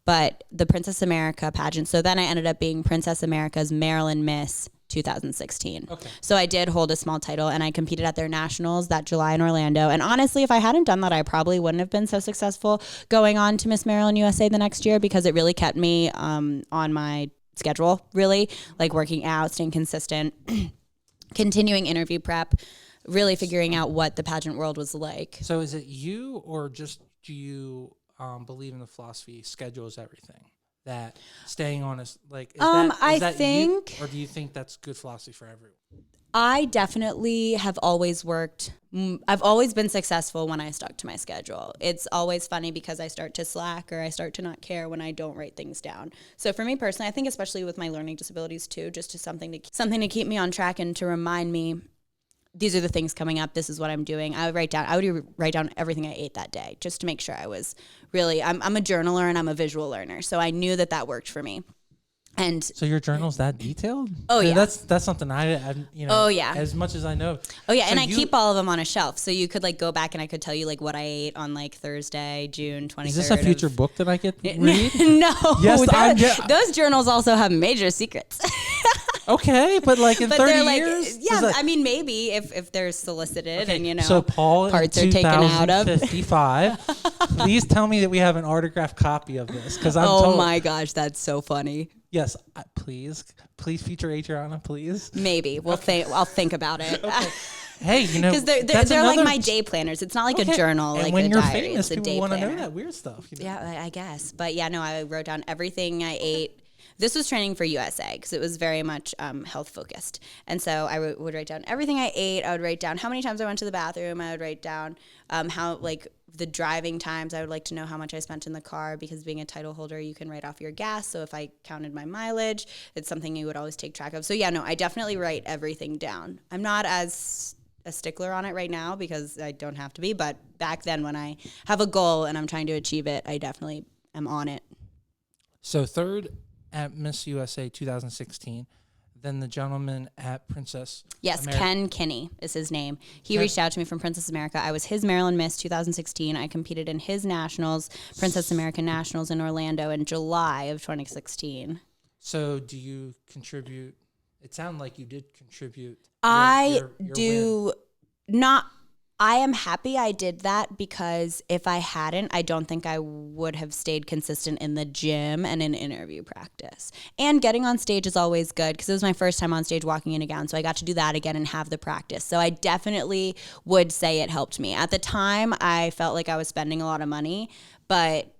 but the Princess America pageant. So then I ended up being Princess America's Maryland Miss 2016. Okay. So I did hold a small title, and I competed at their nationals that July in Orlando. And honestly, if I hadn't done that, I probably wouldn't have been so successful going on to Miss Maryland USA the next year, because it really kept me on my schedule, really, like working out, staying consistent, continuing interview prep, really figuring out what the pageant world was like. So is it you, or just do you believe in the philosophy schedule is everything? That staying on is like, I that think, you, or do you think that's good philosophy for everyone? I definitely have always worked. I've always been successful when I stuck to my schedule. It's always funny because I start to slack or I start to not care when I don't write things down. So for me personally, I think especially with my learning disabilities too, just to something to keep me on track and to remind me, these are the things coming up. This is what I'm doing. I would write down everything I ate that day just to make sure I was really, I'm a journaler and I'm a visual learner. So I knew that worked for me. And so your journal's that detailed? Oh, yeah. That's something I you know. Oh, yeah. As much as I know. Oh yeah, so and I keep all of them on a shelf, so you could like go back and I could tell you like what I ate on like Thursday, June 23rd. Is this a future book that I get read? No. Yes, those journals also have major secrets. Okay, but like in 30 years? Yeah, I mean, maybe if they're solicited and, you know, so Paul, parts are taken out of. 2055, please tell me that we have an autographed copy of this. Because I'm Oh my gosh, that's so funny. Yes, please feature Adrianna, please. Maybe. I'll think about it. Okay. Hey, you know, because they're like my day planners. It's not like a journal, and like when a you're diary. famous, it's a day people want to planner. know that weird stuff. You know? Yeah, I guess. But yeah, no, I wrote down everything I ate. This was training for USA because it was very much health focused. And so I would write down everything I ate. I would write down how many times I went to the bathroom. I would write down how, like, the driving times. I would like to know how much I spent in the car because being a title holder, you can write off your gas. So if I counted my mileage, it's something you would always take track of. So yeah, no, I definitely write everything down. I'm not as a stickler on it right now because I don't have to be. But back then when I have a goal and I'm trying to achieve it, I definitely am on it. So third at Miss USA 2016, then the gentleman at Princess. Yes, America. Ken Kinney is his name. He reached out to me from Princess America. I was his Maryland Miss 2016. I competed in his nationals, Princess America Nationals in Orlando in July of 2016. So do you contribute? It sounded like you did contribute. I do not. I am happy I did that because if I hadn't, I don't think I would have stayed consistent in the gym and in interview practice. And getting on stage is always good because it was my first time on stage walking in a gown. So I got to do that again and have the practice. So I definitely would say it helped me. At the time, I felt like I was spending a lot of money, but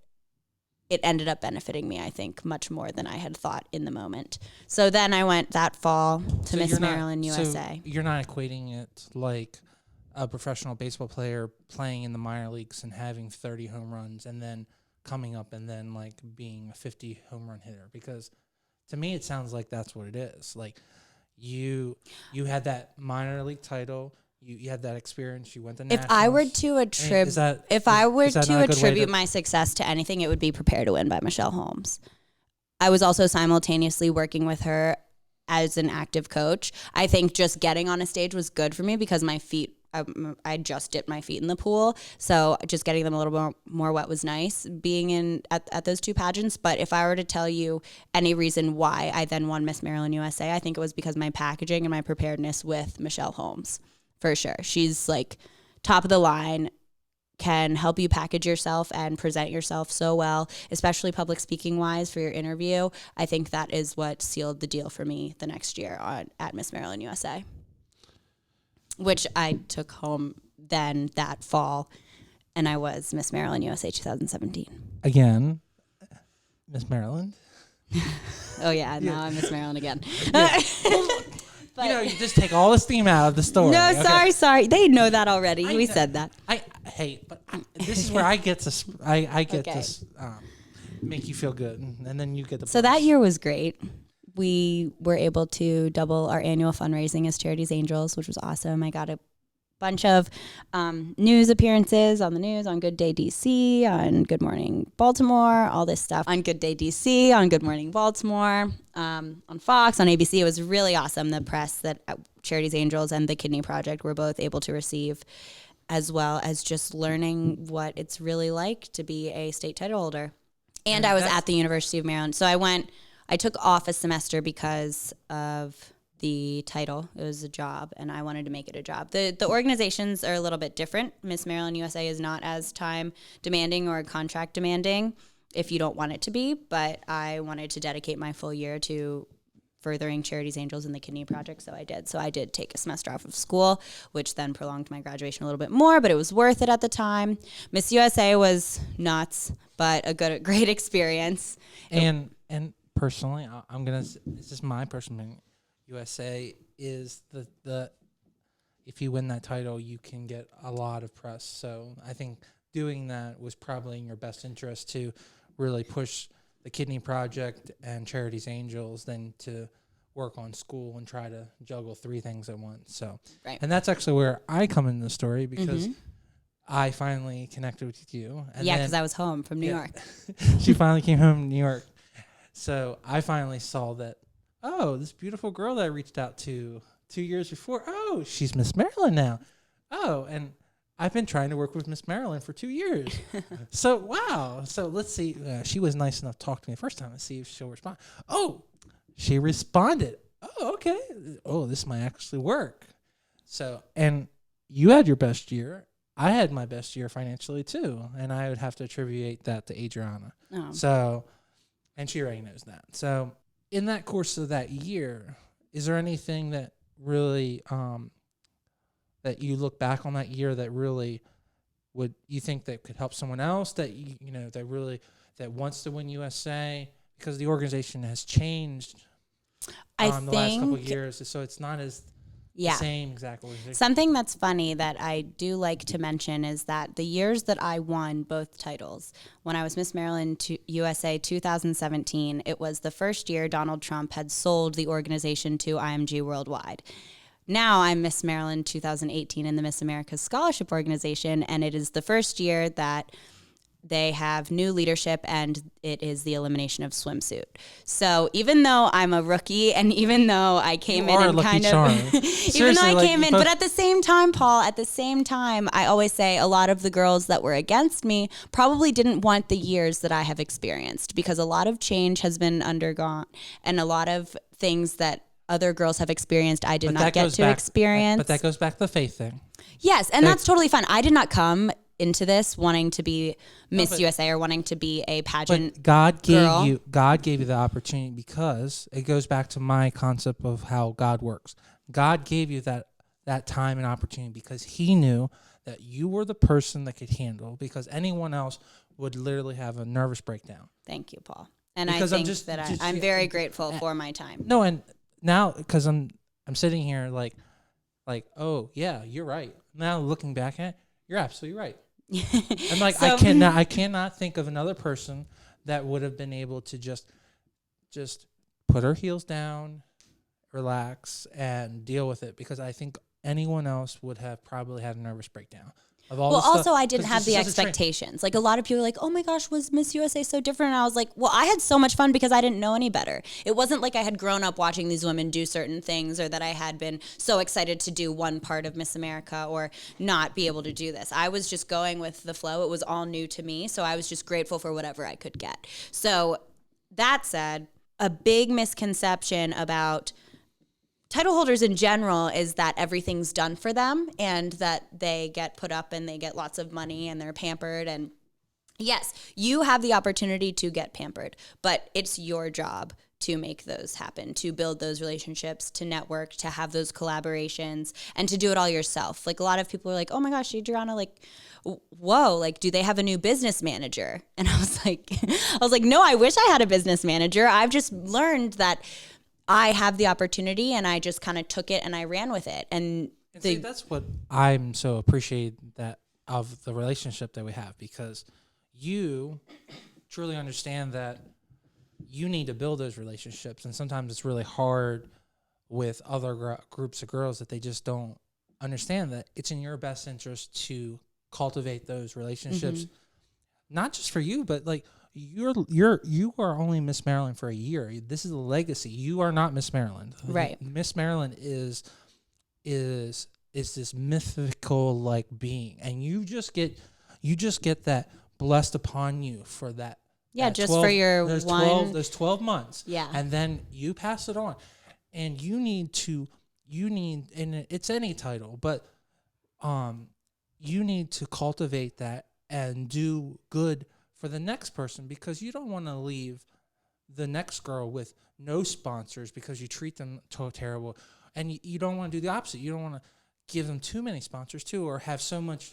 it ended up benefiting me, I think, much more than I had thought in the moment. So then I went that fall to Miss Maryland USA. So you're not equating it like a professional baseball player playing in the minor leagues and having 30 home runs and then coming up and then like being a 50 home run hitter, because to me it sounds like that's what it is. Like you had that minor league title, you had that experience, you went to nationals. If I were to attribute my success to anything, it would be Prepare to Win by Michelle Holmes. I was also simultaneously working with her as an active coach. I think just getting on a stage was good for me because my feet, I just dipped my feet in the pool. So just getting them a little more wet was nice being at those two pageants. But if I were to tell you any reason why I then won Miss Maryland USA, I think it was because my packaging and my preparedness with Michelle Holmes, for sure. She's like top of the line, can help you package yourself and present yourself so well, especially public speaking wise for your interview. I think that is what sealed the deal for me the next year at Miss Maryland USA, which I took home then that fall, and I was Miss Maryland USA 2017. Again, Miss Maryland. Oh yeah, now I'm Miss Maryland again. Yeah. But, you just take all the steam out of the story. No, okay? sorry. They know that already. We said that. This is where I get to. I get to make you feel good, and then you get the. So that year was great. We were able to double our annual fundraising as Charities Angels, which was awesome. I got a bunch of news appearances on the news, on Good Day DC, on Good Morning Baltimore, all this stuff. On Good Day DC, on Good Morning Baltimore, on Fox, on ABC. It was really awesome. The press that Charities Angels and the Kidney Project were both able to receive, as well as just learning what it's really like to be a state title holder. And I was at the University of Maryland. So I took off a semester because of the title. It was a job, and I wanted to make it a job. The organizations are a little bit different. Miss Maryland USA is not as time demanding or contract demanding if you don't want it to be, but I wanted to dedicate my full year to furthering Charities Angels and the Kidney Project, so I did. So I did take a semester off of school, which then prolonged my graduation a little bit more, but it was worth it at the time. Miss USA was nuts, but a great experience. And personally, this is my personal opinion. USA is the if you win that title, you can get a lot of press. So I think doing that was probably in your best interest to really push the Kidney Project and Charities Angels than to work on school and try to juggle 3 things at once. So, right. And that's actually where I come in the story, because I finally connected with you. And yeah, because I was home from New York. She finally came home from New York. So I finally saw that, oh, this beautiful girl that I reached out to 2 years before, oh, she's Miss Maryland now. Oh, and I've been trying to work with Miss Maryland for 2 years. So, wow. So let's see. She was nice enough to talk to me the first time. Let's see if she'll respond. Oh, she responded. Oh, okay. Oh, this might actually work. So, and you had your best year. I had my best year financially too. And I would have to attribute that to Adrianna. Oh. So, and she already knows that. So in that course of that year, is there anything that really, that you look back on that year that really would you think that could help someone else that that wants to win USA, because the organization has changed the last couple of years, so it's not as the same exact organization. Something that's funny that I do like to mention is that the years that I won both titles, when I was Miss Maryland USA 2017, it was the first year Donald Trump had sold the organization to IMG Worldwide. Now I'm Miss Maryland 2018 in the Miss America Scholarship Organization, and it is the first year that they have new leadership, and it is the elimination of swimsuit. So even though I'm a rookie, and even though I came in and kind of, even though I came in, but at the same time, Paul, I always say a lot of the girls that were against me probably didn't want the years that I have experienced, because a lot of change has been undergone, and a lot of things that other girls have experienced I did not get to experience. But that goes back to the faith thing. Yes, and that's totally fine. I did not come into this wanting to be Miss USA or wanting to be a pageant. But God gave you the opportunity, because it goes back to my concept of how God works. God gave you that time and opportunity because He knew that you were the person that could handle, because anyone else would literally have a nervous breakdown. Thank you, Paul. And because I think I'm very grateful for my time. No, and now because I'm sitting here like, oh yeah, you're right. Now looking back at it, you're absolutely right. I'm like, so, I cannot think of another person that would have been able to just put her heels down, relax, and deal with it, because I think anyone else would have probably had a nervous breakdown. I didn't have the expectations. Like, a lot of people are like, oh my gosh, was Miss USA so different? And I was like, well, I had so much fun because I didn't know any better. It wasn't like I had grown up watching these women do certain things, or that I had been so excited to do one part of Miss America or not be able to do this. I was just going with the flow. It was all new to me. So I was just grateful for whatever I could get. So that said, a big misconception about title holders in general is that everything's done for them, and that they get put up and they get lots of money and they're pampered. And yes, you have the opportunity to get pampered, but it's your job to make those happen, to build those relationships, to network, to have those collaborations, and to do it all yourself. Like, a lot of people are like, oh my gosh, Adrianna, like, whoa, like, do they have a new business manager? And I was like, no, I wish I had a business manager. I've just learned that I have the opportunity, and I just kind of took it and I ran with it. And see, that's what I'm so appreciate that of the relationship that we have, because you truly understand that you need to build those relationships. And sometimes it's really hard with other groups of girls that they just don't understand that it's in your best interest to cultivate those relationships, not just for you, but like, you are only Miss Maryland for a year. This is a legacy. You are not Miss Maryland. Right. Miss Maryland is this mythical like being, and you just get that blessed upon you for that. Yeah, that just 12, for your those 12 months. Yeah. And then you pass it on. And you need and it's any title, but you need to cultivate that and do good for the next person, because you don't want to leave the next girl with no sponsors because you treat them terrible. And you don't want to do the opposite. You don't want to give them too many sponsors too, or have so much,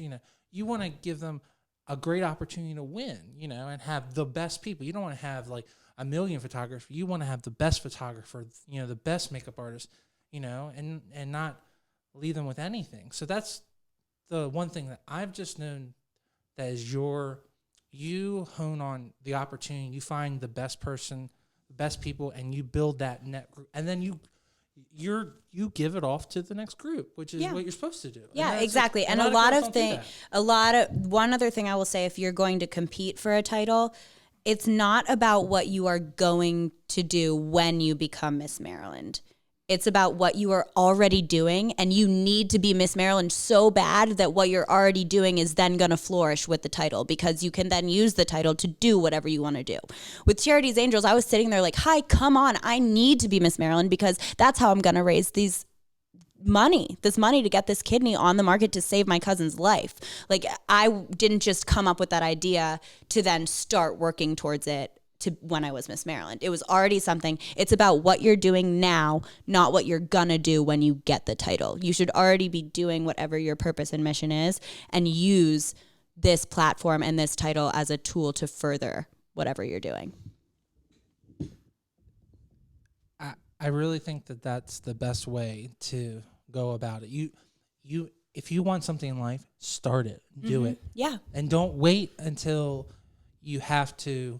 you want to give them a great opportunity to win, and have the best people. You don't want to have like a million photographers. You want to have the best photographer, the best makeup artist, and not leave them with anything. So that's the one thing that I've just known, that is you hone on the opportunity, you find the best person, the best people, and you build that net group, and then you give it off to the next group, which is what you're supposed to do. Yeah, exactly. And one other thing I will say, if you're going to compete for a title, it's not about what you are going to do when you become Miss Maryland. It's about what you are already doing, and you need to be Miss Maryland so bad that what you're already doing is then going to flourish with the title, because you can then use the title to do whatever you want to do. With Charities Angels, I was sitting there like, hi, come on, I need to be Miss Maryland, because that's how I'm going to raise this money to get this kidney on the market to save my cousin's life. Like, I didn't just come up with that idea to then start working towards it to when I was Miss Maryland. It was already something. It's about what you're doing now, not what you're gonna do when you get the title. You should already be doing whatever your purpose and mission is, and use this platform and this title as a tool to further whatever you're doing. I really think that that's the best way to go about it. You if you want something in life, start it, do it. Yeah. And don't wait until you have to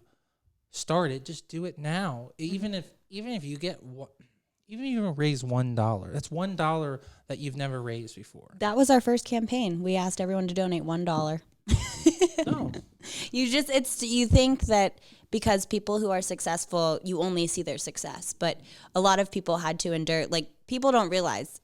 start it. Just do it now. Even if you raise $1, that's $1 that you've never raised before. That was our first campaign. We asked everyone to donate $1. No. You think that because people who are successful, you only see their success, but a lot of people had to endure. Like, people don't realize.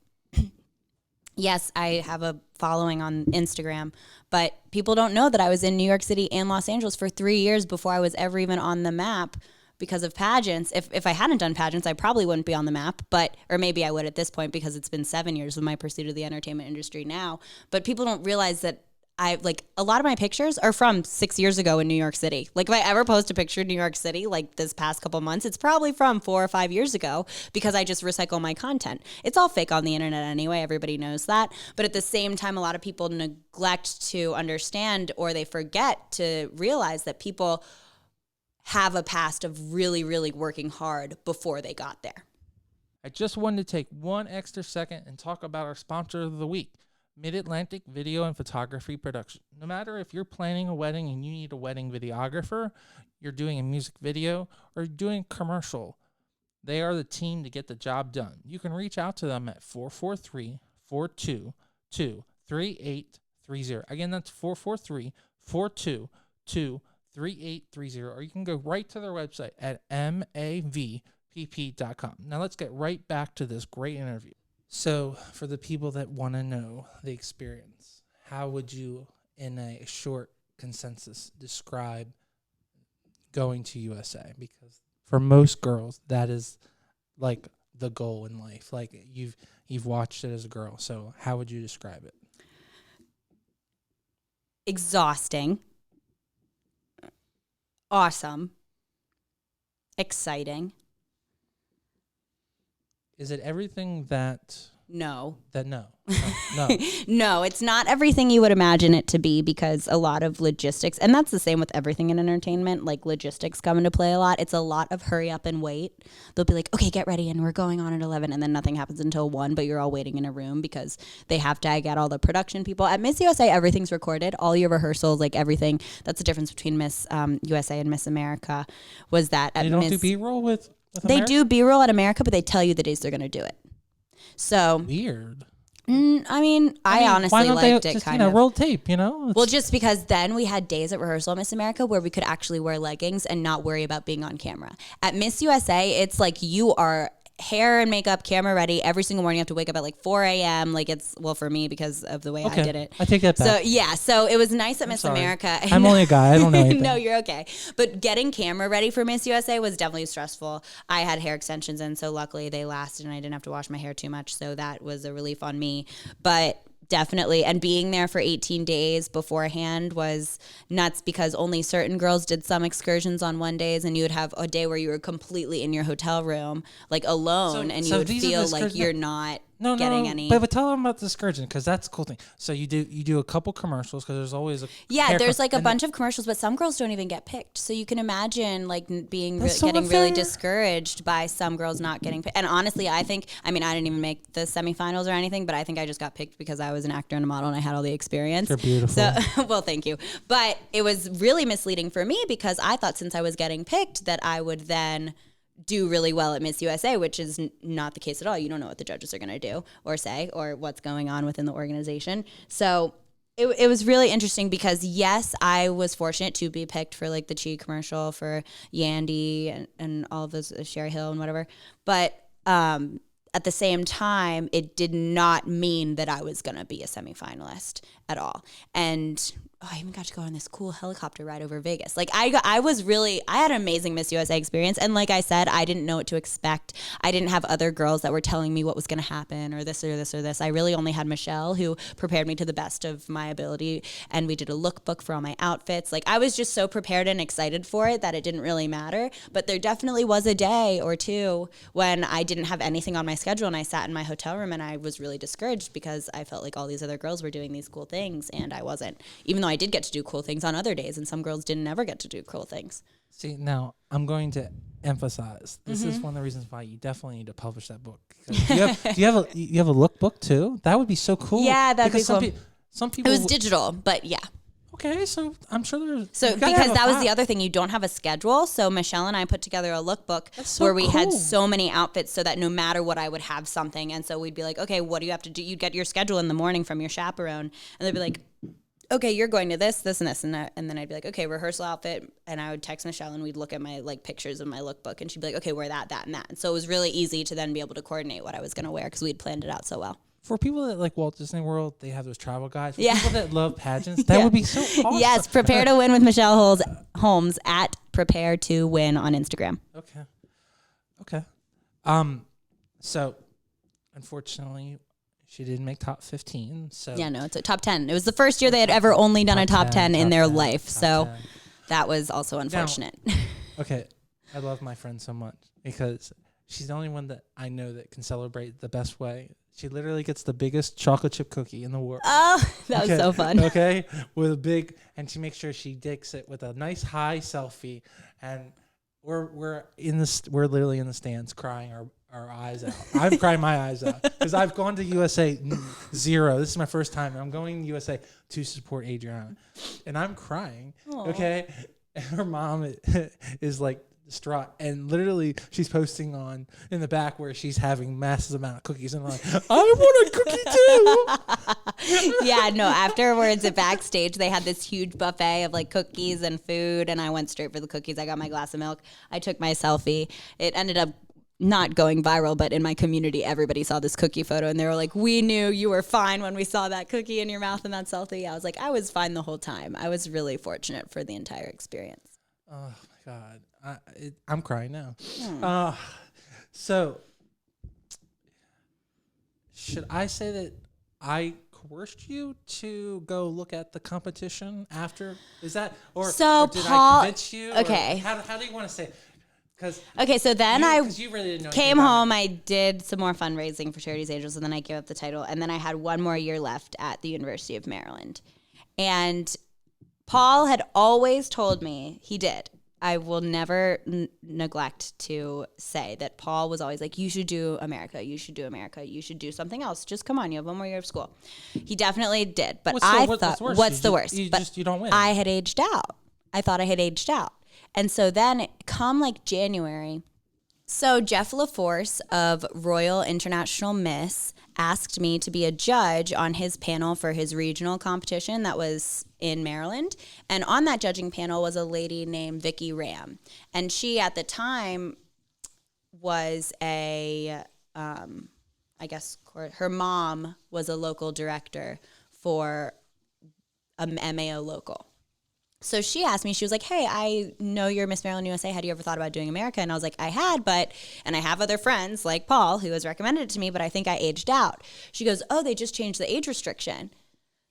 Yes, I have a following on Instagram, but people don't know that I was in New York City and Los Angeles for 3 years before I was ever even on the map because of Pageants. If I hadn't done Pageants, I probably wouldn't be on the map, or maybe I would at this point, because it's been 7 years of my pursuit of the entertainment industry now. But people don't realize that a lot of my pictures are from 6 years ago in New York City. Like, if I ever post a picture in New York City, like this past couple months, it's probably from 4 or 5 years ago, because I just recycle my content. It's all fake on the internet anyway. Everybody knows that. But at the same time, a lot of people neglect to understand, or they forget to realize that people have a past of really, really working hard before they got there. I just wanted to take one extra second and talk about our sponsor of the week, MidAtlantic Video and Photography Production. No matter if you're planning a wedding and you need a wedding videographer, you're doing a music video, or you're doing a commercial, they are the team to get the job done. You can reach out to them at 443-422-3830. Again, that's 443-422-3830. Or you can go right to their website at mavpp.com. Now let's get right back to this great interview. So, for the people that want to know the experience, how would you, in a short consensus, describe going to USA? Because for most girls, that is like the goal in life. Like, you've watched it as a girl. So, how would you describe it? Exhausting. Awesome. Exciting. Is it everything that... No. No. No, it's not everything you would imagine it to be, because a lot of logistics, and that's the same with everything in entertainment, like logistics come into play a lot. It's a lot of hurry up and wait. They'll be like, okay, get ready, and we're going on at 11, and then nothing happens until 1, but you're all waiting in a room because they have to get all the production people. At Miss USA, everything's recorded, all your rehearsals, like everything. That's the difference between Miss USA and Miss America, was that at They don't do B-roll with They do B-roll at America, but they tell you the days they're going to do it. So weird. I mean, I honestly liked it kind of. Roll tape, Well, just because then we had days at rehearsal at Miss America where we could actually wear leggings and not worry about being on camera. At Miss USA, it's like you are hair and makeup, camera ready. Every single morning you have to wake up at like 4 a.m. Like, it's, well, for me, because of the way I did it. I take that back. So, yeah. So it was nice at Miss America. I'm only a guy. I don't know anything. No, you're okay. But getting camera ready for Miss USA was definitely stressful. I had hair extensions in, so luckily they lasted and I didn't have to wash my hair too much. So that was a relief on me. But Definitely. And being there for 18 days beforehand was nuts because only certain girls did some excursions on one days, and you would have a day where you were completely in your hotel room, like alone, and you would feel like you're not getting any. But tell them about the excursion, because that's a cool thing. So you do a couple commercials, because there's always a there's like a bunch of commercials, but some girls don't even get picked. So you can imagine like getting unfair. really discouraged by some girls not getting picked. And honestly, I didn't even make the semifinals or anything, but I think I just got picked because I was an actor and a model and I had all the experience. You're beautiful. So, well, thank you. But it was really misleading for me because I thought since I was getting picked that I would then do really well at Miss USA, which is not the case at all. You don't know what the judges are going to do or say or what's going on within the organization. So it was really interesting because, yes, I was fortunate to be picked for like the Chi commercial for Yandy and all of those, Sherry Hill and whatever. But at the same time, it did not mean that I was going to be a semifinalist at all. And I even got to go on this cool helicopter ride over Vegas. Like I had an amazing Miss USA experience. And like I said, I didn't know what to expect. I didn't have other girls that were telling me what was going to happen or this or this or this. I really only had Michelle, who prepared me to the best of my ability. And we did a lookbook for all my outfits. Like I was just so prepared and excited for it that it didn't really matter. But there definitely was a day or two when I didn't have anything on my schedule and I sat in my hotel room and I was really discouraged because I felt like all these other girls were doing these cool things and I wasn't, even though I did get to do cool things on other days and some girls didn't ever get to do cool things. See, now I'm going to emphasize this is one of the reasons why you definitely need to publish that book. Do you have a lookbook too? That would be so cool. Yeah, that'd be cool. Some people it was digital, but yeah. Okay, so I'm sure there's... So because that was the other thing, you don't have a schedule. So Michelle and I put together a lookbook where we had so many outfits so that no matter what, I would have something. And so we'd be like, okay, what do you have to do? You'd get your schedule in the morning from your chaperone. And they'd be like, okay, you're going to this, this, and this. And then I'd be like, okay, rehearsal outfit. And I would text Michelle and we'd look at my like pictures of my lookbook. And she'd be like, okay, wear that, and that. And so it was really easy to then be able to coordinate what I was going to wear because we'd planned it out so well. For people that like Walt Disney World, they have those travel guides. For yeah. people that love pageants, that would be so awesome. Yes, Prepare to Win with Michelle Holmes at Prepare to Win on Instagram. Okay. So, unfortunately, she didn't make top 15. So yeah, no, it's a top 10. It was the first year they had ever only done a top 10 in their life. So 10. That was also unfortunate. Now, okay, I love my friend so much because she's the only one that I know that can celebrate the best way. She literally gets the biggest chocolate chip cookie in the world. Oh, that was so fun. Okay, with a big, and she makes sure she dicks it with a nice high selfie, and we're literally in the stands crying our eyes out. I'm crying my eyes out because I've gone to USA 0. This is my first time. I'm going to USA to support Adrianna, and I'm crying. Aww. Okay, and her mom is like distraught, and literally she's posting on in the back where she's having massive amount of cookies, and I'm like, I want a cookie too. Yeah, no, afterwards at backstage they had this huge buffet of like cookies and food, and I went straight for the cookies. I got my glass of milk, I took my selfie. It ended up not going viral, but in my community everybody saw this cookie photo and they were like, we knew you were fine when we saw that cookie in your mouth and that selfie. I was like, I was fine the whole time. I was really fortunate for the entire experience. Oh my God, I'm crying now. So should I say that I coerced you to go look at the competition after? Is that or did I convince you? Okay. How do you want to say it? Okay, so then you really didn't know came home, I did some more fundraising for Charities Angels, and then I gave up the title, and then I had one more year left at the University of Maryland. And Paul had always told me, he did, I will never neglect to say that Paul was always like, you should do America, you should do America, you should do something else. Just come on, you have one more year of school. He definitely did, but what's the worst? You don't win. I had aged out. I thought I had aged out. And so then come like January, so Jeff LaForce of Royal International Miss asked me to be a judge on his panel for his regional competition that was in Maryland. And on that judging panel was a lady named Vicki Ram. And she at the time was her mom was a local director for a MAO local. So she asked me, she was like, hey, I know you're Miss Maryland USA. Had you ever thought about doing America? And I was like, I had, and I have other friends like Paul who has recommended it to me, but I think I aged out. She goes, oh, they just changed the age restriction.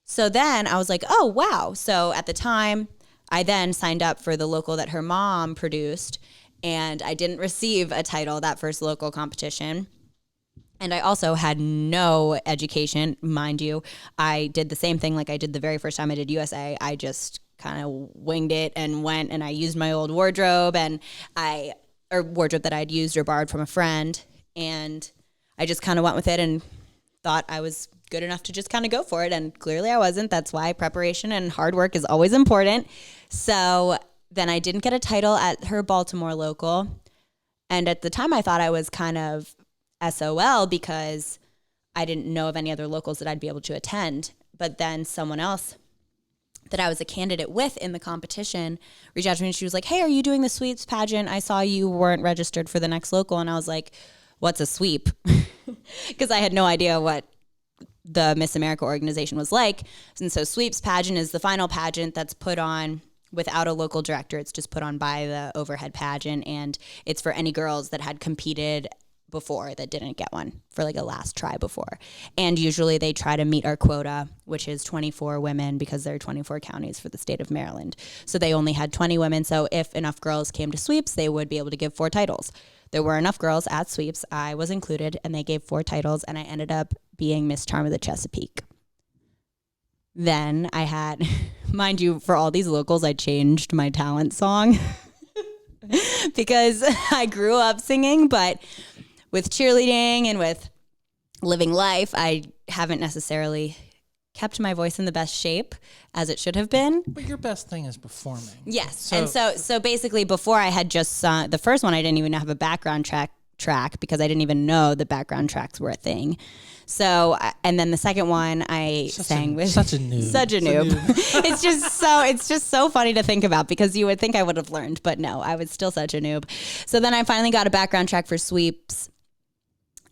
So then I was like, oh, wow. So at the time, I then signed up for the local that her mom produced, and I didn't receive a title that first local competition. And I also had no education, mind you. I did the same thing like I did the very first time I did USA. I just kind of winged it and went, and I used my old wardrobe or wardrobe that I'd used or borrowed from a friend. And I just kind of went with it and thought I was good enough to just kind of go for it. And clearly I wasn't. That's why preparation and hard work is always important. So then I didn't get a title at her Baltimore local. And at the time I thought I was kind of SOL because I didn't know of any other locals that I'd be able to attend. But then someone else that I was a candidate with in the competition reached out to me, and she was like, hey, are you doing the sweeps pageant? I saw you weren't registered for the next local. And I was like, what's a sweep? Because I had no idea what the Miss America organization was like. And so sweeps pageant is the final pageant that's put on without a local director. It's just put on by the overhead pageant, and it's for any girls that had competed before that didn't get one for like a last try before. And usually they try to meet our quota, which is 24 women, because there are 24 counties for the state of Maryland. So they only had 20 women. So if enough girls came to sweeps, they would be able to give 4 titles. There were enough girls at sweeps. I was included, and they gave 4 titles, and I ended up being Miss Charm of the Chesapeake. Then I had, mind you, for all these locals, I changed my talent song because I grew up singing, but with cheerleading and with living life, I haven't necessarily kept my voice in the best shape as it should have been. But your best thing is performing. Yes. And so basically before I had just sung, the first one I didn't even have a background track because I didn't even know the background tracks were a thing. So, and then the second one I sang with such a noob. It's just so funny to think about, because you would think I would have learned, but no, I was still such a noob. So then I finally got a background track for sweeps,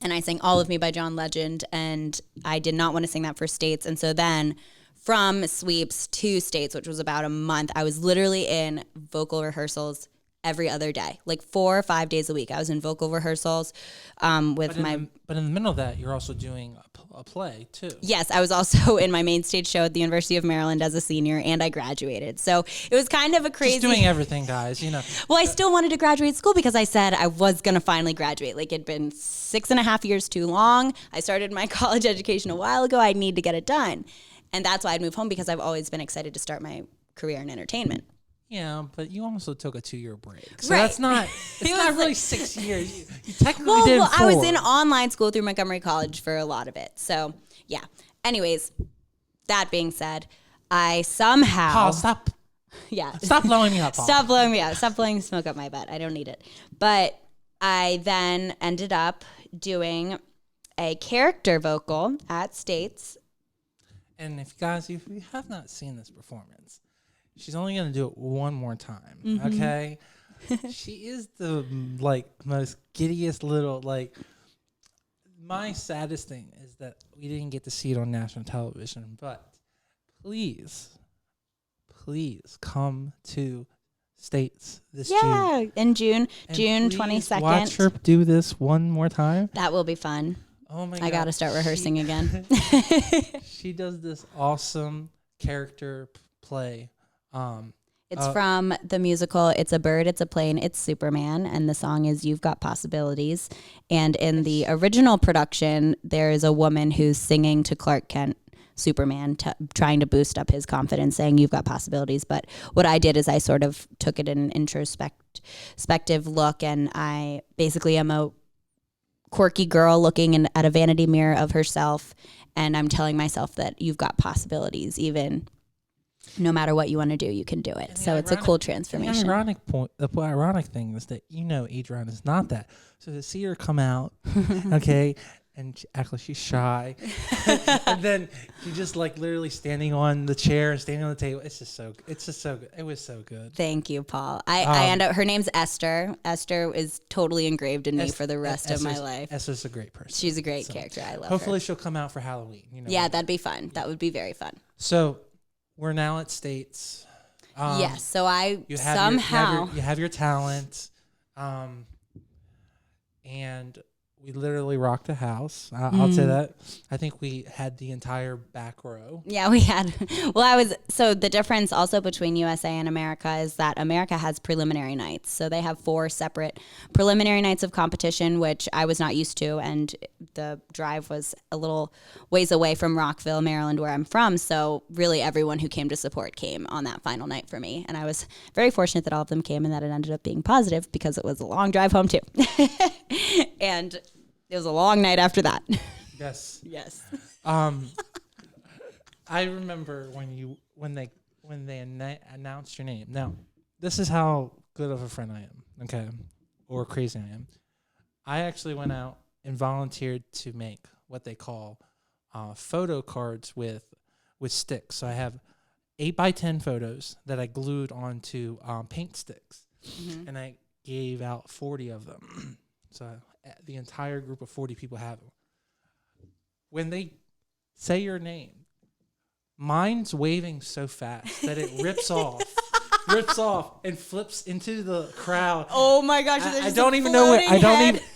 and I sang All of Me by John Legend, and I did not want to sing that for states. And so then from sweeps to states, which was about a month, I was literally in vocal rehearsals every other day, like 4 or 5 days a week. I was in vocal rehearsals but in the middle of that, you're also doing a play too. Yes, I was also in my main stage show at the University of Maryland as a senior, and I graduated. So it was kind of a crazy... Just doing everything, guys, you know. Well, I still wanted to graduate school because I said I was going to finally graduate. Like, it'd been 6.5 years too long. I started my college education a while ago. I need to get it done. And that's why I'd move home, because I've always been excited to start my career in entertainment. Yeah, but you also took a 2-year break. So right. That's not, it's not really 6 years. You technically did 4. I was in online school through Montgomery College for a lot of it. So, yeah. Anyways, that being said, I somehow... Paul, stop. Yeah. Stop blowing me up, Paul. Stop blowing me up. Stop blowing smoke up my butt. I don't need it. But I then ended up doing a character vocal at States. And if you have not seen this performance, she's only going to do it one more time, okay? She is the, most giddiest little, my saddest thing is that we didn't get to see it on national television, but please come to States this June. Yeah, in June, And June please 22nd. watch her do this one more time. That will be fun. Oh my God. I got to start rehearsing again. She does this awesome character play. It's from the musical It's a Bird, It's a Plane, It's Superman, and the song is You've Got Possibilities. And in the original production, there is a woman who's singing to Clark Kent, Superman, trying to boost up his confidence, saying you've got possibilities. But what I did is I sort of took it in an introspective look, and I basically am a quirky girl looking at a vanity mirror of herself, and I'm telling myself that you've got possibilities, even no matter what you want to do, you can do it. So it's a cool transformation. The ironic thing is that Adrianna is not that. So to see her come out, okay, and she act like she's shy, and then she just literally standing on the chair and standing on the table. It's just so good. It was so good. Thank you, Paul. I end up. Her name's Esther. Esther is totally engraved in me for the rest of my life. Esther's a great person. She's a great character. I love her. Hopefully she'll come out for Halloween. Yeah, that'd be fun. That would be very fun. So we're now at States. Yes. So You have somehow. you have your talent, and we literally rocked the house. I'll say that. I think we had the entire back row. Yeah, we had. Well, so the difference also between USA and America is that America has preliminary nights. So they have 4 separate preliminary nights of competition, which I was not used to. And the drive was a little ways away from Rockville, Maryland, where I'm from. So really everyone who came to support came on that final night for me. And I was very fortunate that all of them came and that it ended up being positive because it was a long drive home too. And it was a long night after that. Yes. Yes. I remember when they announced your name. Now, this is how good of a friend I am, okay, or crazy I am. I actually went out and volunteered to make what they call photo cards with sticks. So I have 8x10 photos that I glued onto paint sticks, and I gave out 40 of them. So the entire group of 40 people have them. When they say your name, mine's waving so fast that it rips off and flips into the crowd. Oh my gosh! I don't even know where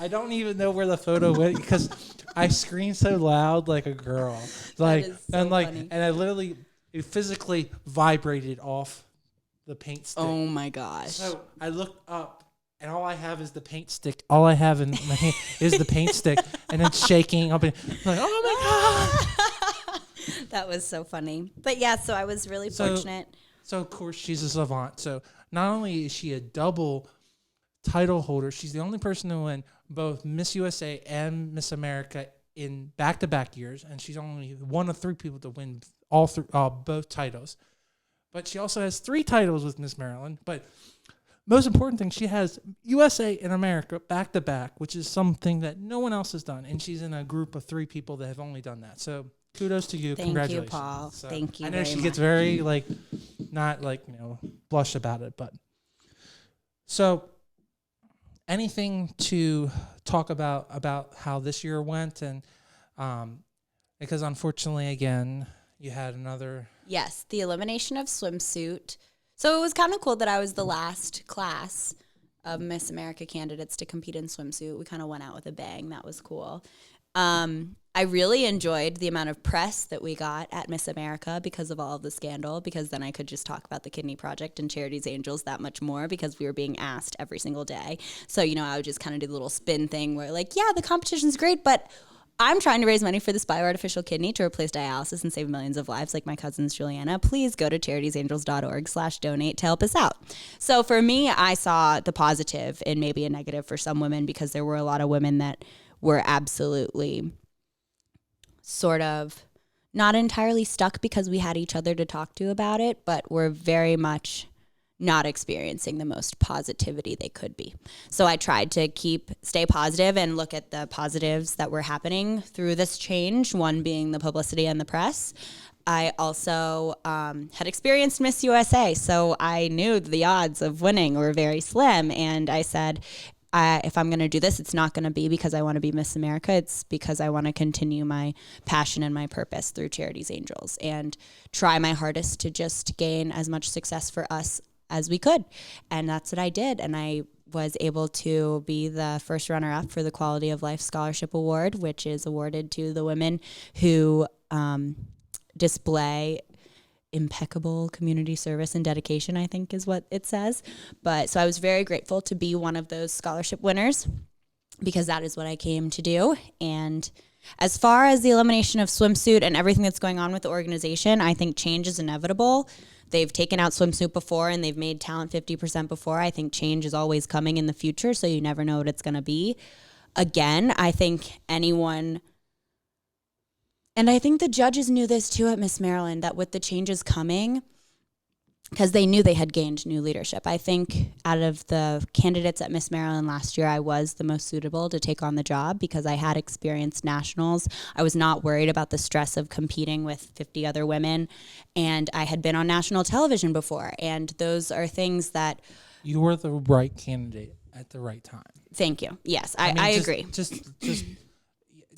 I don't even know where the photo went because I screamed so loud like a girl. Like that is so funny. and I literally it physically vibrated off the paint stick. Oh my gosh! So I looked up. And all I have is the paint stick. All I have in my hand is the paint stick, and it's shaking up. And I'm like, oh my god! That was so funny. But yeah, so I was really fortunate. So of course she's a savant. So not only is she a double title holder, she's the only person to win both Miss USA and Miss America in back-to-back years, and she's only one of 3 people to win both titles. But she also has 3 titles with Miss Maryland. But most important thing, she has USA and America back to back, which is something that no one else has done. And she's in a group of 3 people that have only done that. So kudos to you. Congratulations. Thank you, Paul. So Thank you. I know she gets very not blush about it, but so anything to talk about how this year went, and because unfortunately again you had another. Yes, the elimination of swimsuit. So it was kind of cool that I was the last class of Miss America candidates to compete in swimsuit. We kind of went out with a bang. That was cool. I really enjoyed the amount of press that we got at Miss America because of all of the scandal, because then I could just talk about the Kidney Project and Charities Angels that much more because we were being asked every single day. So, I would just kind of do the little spin thing where yeah, the competition's great, but I'm trying to raise money for this bioartificial kidney to replace dialysis and save millions of lives like my cousin's Juliana. Please go to charitiesangels.org/donate to help us out. So for me, I saw the positive and maybe a negative for some women because there were a lot of women that were absolutely sort of not entirely stuck because we had each other to talk to about it, but were very much not experiencing the most positivity they could be. So I tried to stay positive and look at the positives that were happening through this change, one being the publicity and the press. I also had experienced Miss USA, so I knew the odds of winning were very slim. And I said, if I'm going to do this, it's not going to be because I want to be Miss America. It's because I want to continue my passion and my purpose through Charities Angels and try my hardest to just gain as much success for us as we could. And that's what I did. And I was able to be the first runner-up for the Quality of Life Scholarship Award, which is awarded to the women who display impeccable community service and dedication, I think is what it says. But so I was very grateful to be one of those scholarship winners because that is what I came to do. And as far as the elimination of swimsuit and everything that's going on with the organization, I think change is inevitable. They've taken out swimsuit before and they've made talent 50% before. I think change is always coming in the future, so you never know what it's going to be. Again, I think anyone, and I think the judges knew this too at Miss Maryland, that with the changes coming, because they knew they had gained new leadership. I think out of the candidates at Miss Maryland last year, I was the most suitable to take on the job because I had experienced nationals. I was not worried about the stress of competing with 50 other women, and I had been on national television before, and those are things that... You were the right candidate at the right time. Thank you. Yes, I agree.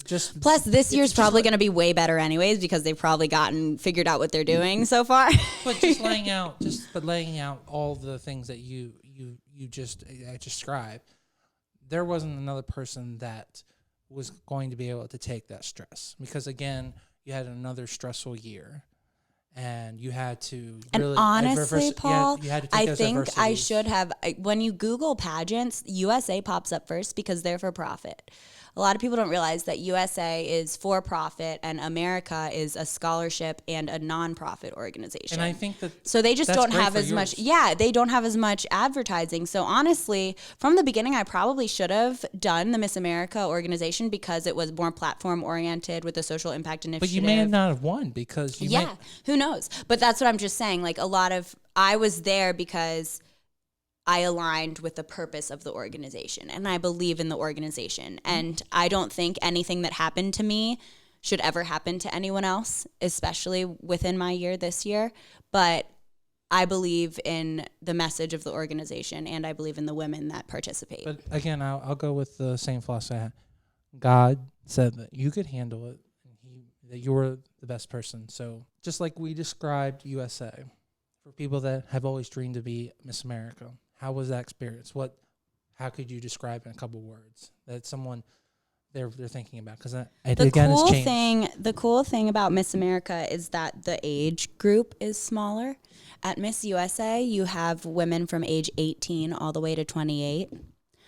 Just plus, this year's probably going to be way better anyways because they've probably figured out what they're doing so far. But just laying out, just but laying out all the things that you just described, there wasn't another person that was going to be able to take that stress, because again, you had another stressful year. And you had to really... And honestly, Paul, you had to take I those think I adversities. should have... When you Google pageants, USA pops up first because they're for profit. A lot of people don't realize that USA is for profit and America is a scholarship and a nonprofit organization. And I think that... So they just don't have as much... Yeah, they don't have as much advertising. So honestly, from the beginning, I probably should have done the Miss America organization because it was more platform oriented with the social impact initiative. But you may not have won because you... Yeah, who knows? But that's what I'm just saying. Like, a lot of... I was there because I aligned with the purpose of the organization, and I believe in the organization. And I don't think anything that happened to me should ever happen to anyone else, especially within my year this year. But I believe in the message of the organization, and I believe in the women that participate. But again, I'll go with the same philosophy I had. God said that you could handle it, and that you were the best person. So just like we described USA, for people that have always dreamed to be Miss America, how was that experience? How could you describe in a couple words that someone they're thinking about? Because the cool thing about Miss America is that the age group is smaller. At Miss USA, you have women from age 18 all the way to 28.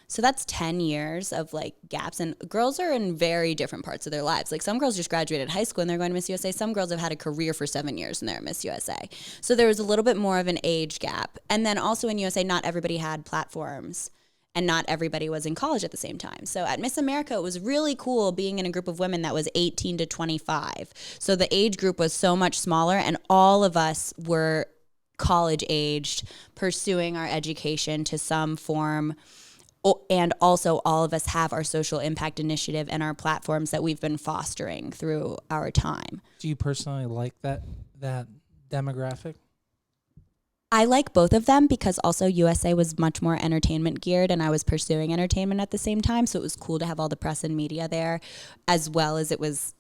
So that's 10 years of like gaps, and girls are in very different parts of their lives. Like, some girls just graduated high school and they're going to Miss USA. Some girls have had a career for 7 years and they're at Miss USA. So there was a little bit more of an age gap. And then also in USA, not everybody had platforms and not everybody was in college at the same time. So at Miss America, it was really cool being in a group of women that was 18 to 25. So the age group was so much smaller, and all of us were college aged, pursuing our education to some form. And also, all of us have our social impact initiative and our platforms that we've been fostering through our time. Do you personally like that demographic? I like both of them because also USA was much more entertainment geared, and I was pursuing entertainment at the same time. So it was cool to have all the press and media there, as well as it was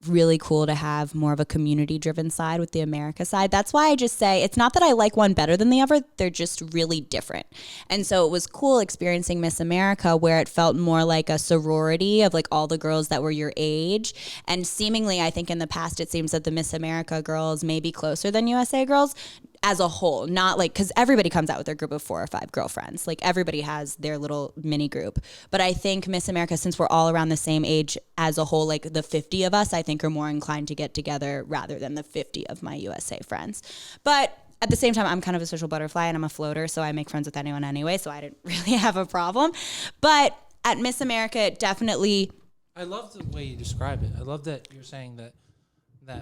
really cool to have more of a community-driven side with the America side. That's why I just say it's not that I like one better than the other. They're just really different. And so it was cool experiencing Miss America, where it felt more like a sorority of like all the girls that were your age. And seemingly, I think in the past, it seems that the Miss America girls may be closer than USA girls as a whole, not like, because everybody comes out with their group of 4 or 5 girlfriends. Like, everybody has their little mini group. But I think Miss America, since we're all around the same age as a whole, like the 50 of us, I think are more inclined to get together rather than the 50 of my USA friends. But at the same time, I'm kind of a social butterfly and I'm a floater, so I make friends with anyone anyway, so I didn't really have a problem. But at Miss America, it definitely... I love the way you describe it. I love that you're saying that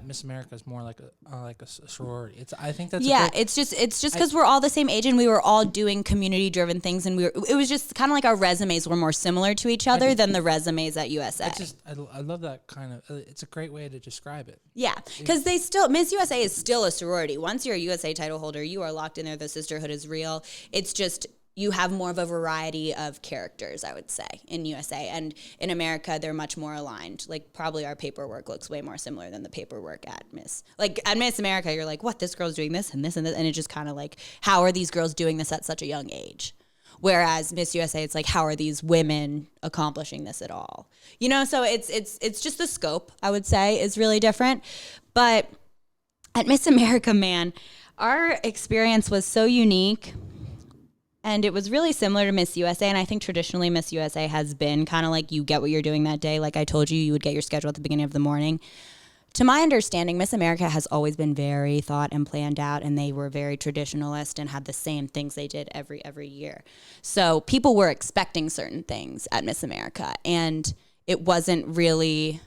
Miss America is more like a sorority. I think that's it's just because we're all the same age and we were all doing community driven things, and it was just kind of like our resumes were more similar to each other than the resumes at USA. I love that kind of. It's a great way to describe it. Yeah, because Miss USA is still a sorority. Once you're a USA title holder, you are locked in there. The sisterhood is real. It's just you have more of a variety of characters, I would say, in USA. And in America, they're much more aligned. Like, probably our paperwork looks way more similar than the paperwork at Miss. Like, at Miss America, you're like, what, this girl's doing this and this and this? And it's just kind of like, how are these girls doing this at such a young age? Whereas Miss USA, it's like, how are these women accomplishing this at all? You know, so it's just the scope, I would say, is really different. But at Miss America, man, our experience was so unique. And it was really similar to Miss USA. And I think traditionally Miss USA has been kind of like you get what you're doing that day. Like I told you, you would get your schedule at the beginning of the morning. To my understanding, Miss America has always been very thought and planned out, and they were very traditionalist and had the same things they did every year. So people were expecting certain things at Miss America, and it wasn't really...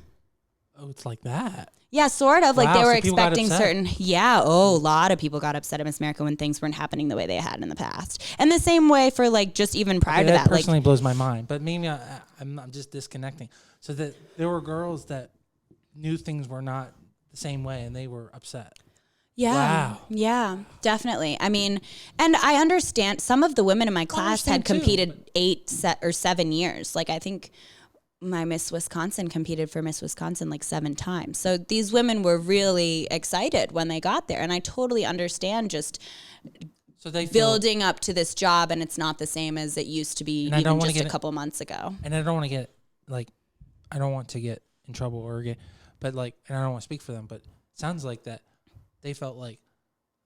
Oh, it's like that. Yeah, sort of. Like, wow, they were so expecting certain... Yeah, a lot of people got upset at Miss America when things weren't happening the way they had in the past. And the same way for, like, just even prior to that. That personally blows my mind. But maybe I'm just disconnecting. So that there were girls that knew things were not the same way, and they were upset. Yeah. Wow. Yeah, definitely. I mean, and I understand some of the women in my class had competed 8 or 7 years. Like, I think... my Miss Wisconsin competed for Miss Wisconsin like 7 times. So these women were really excited when they got there. And I totally understand just So they building up to this job, and it's not the same as it used to be even just a couple months ago. And I don't want to get, like, I don't want to get in trouble or get, but like, and I don't want to speak for them, but it sounds like that they felt like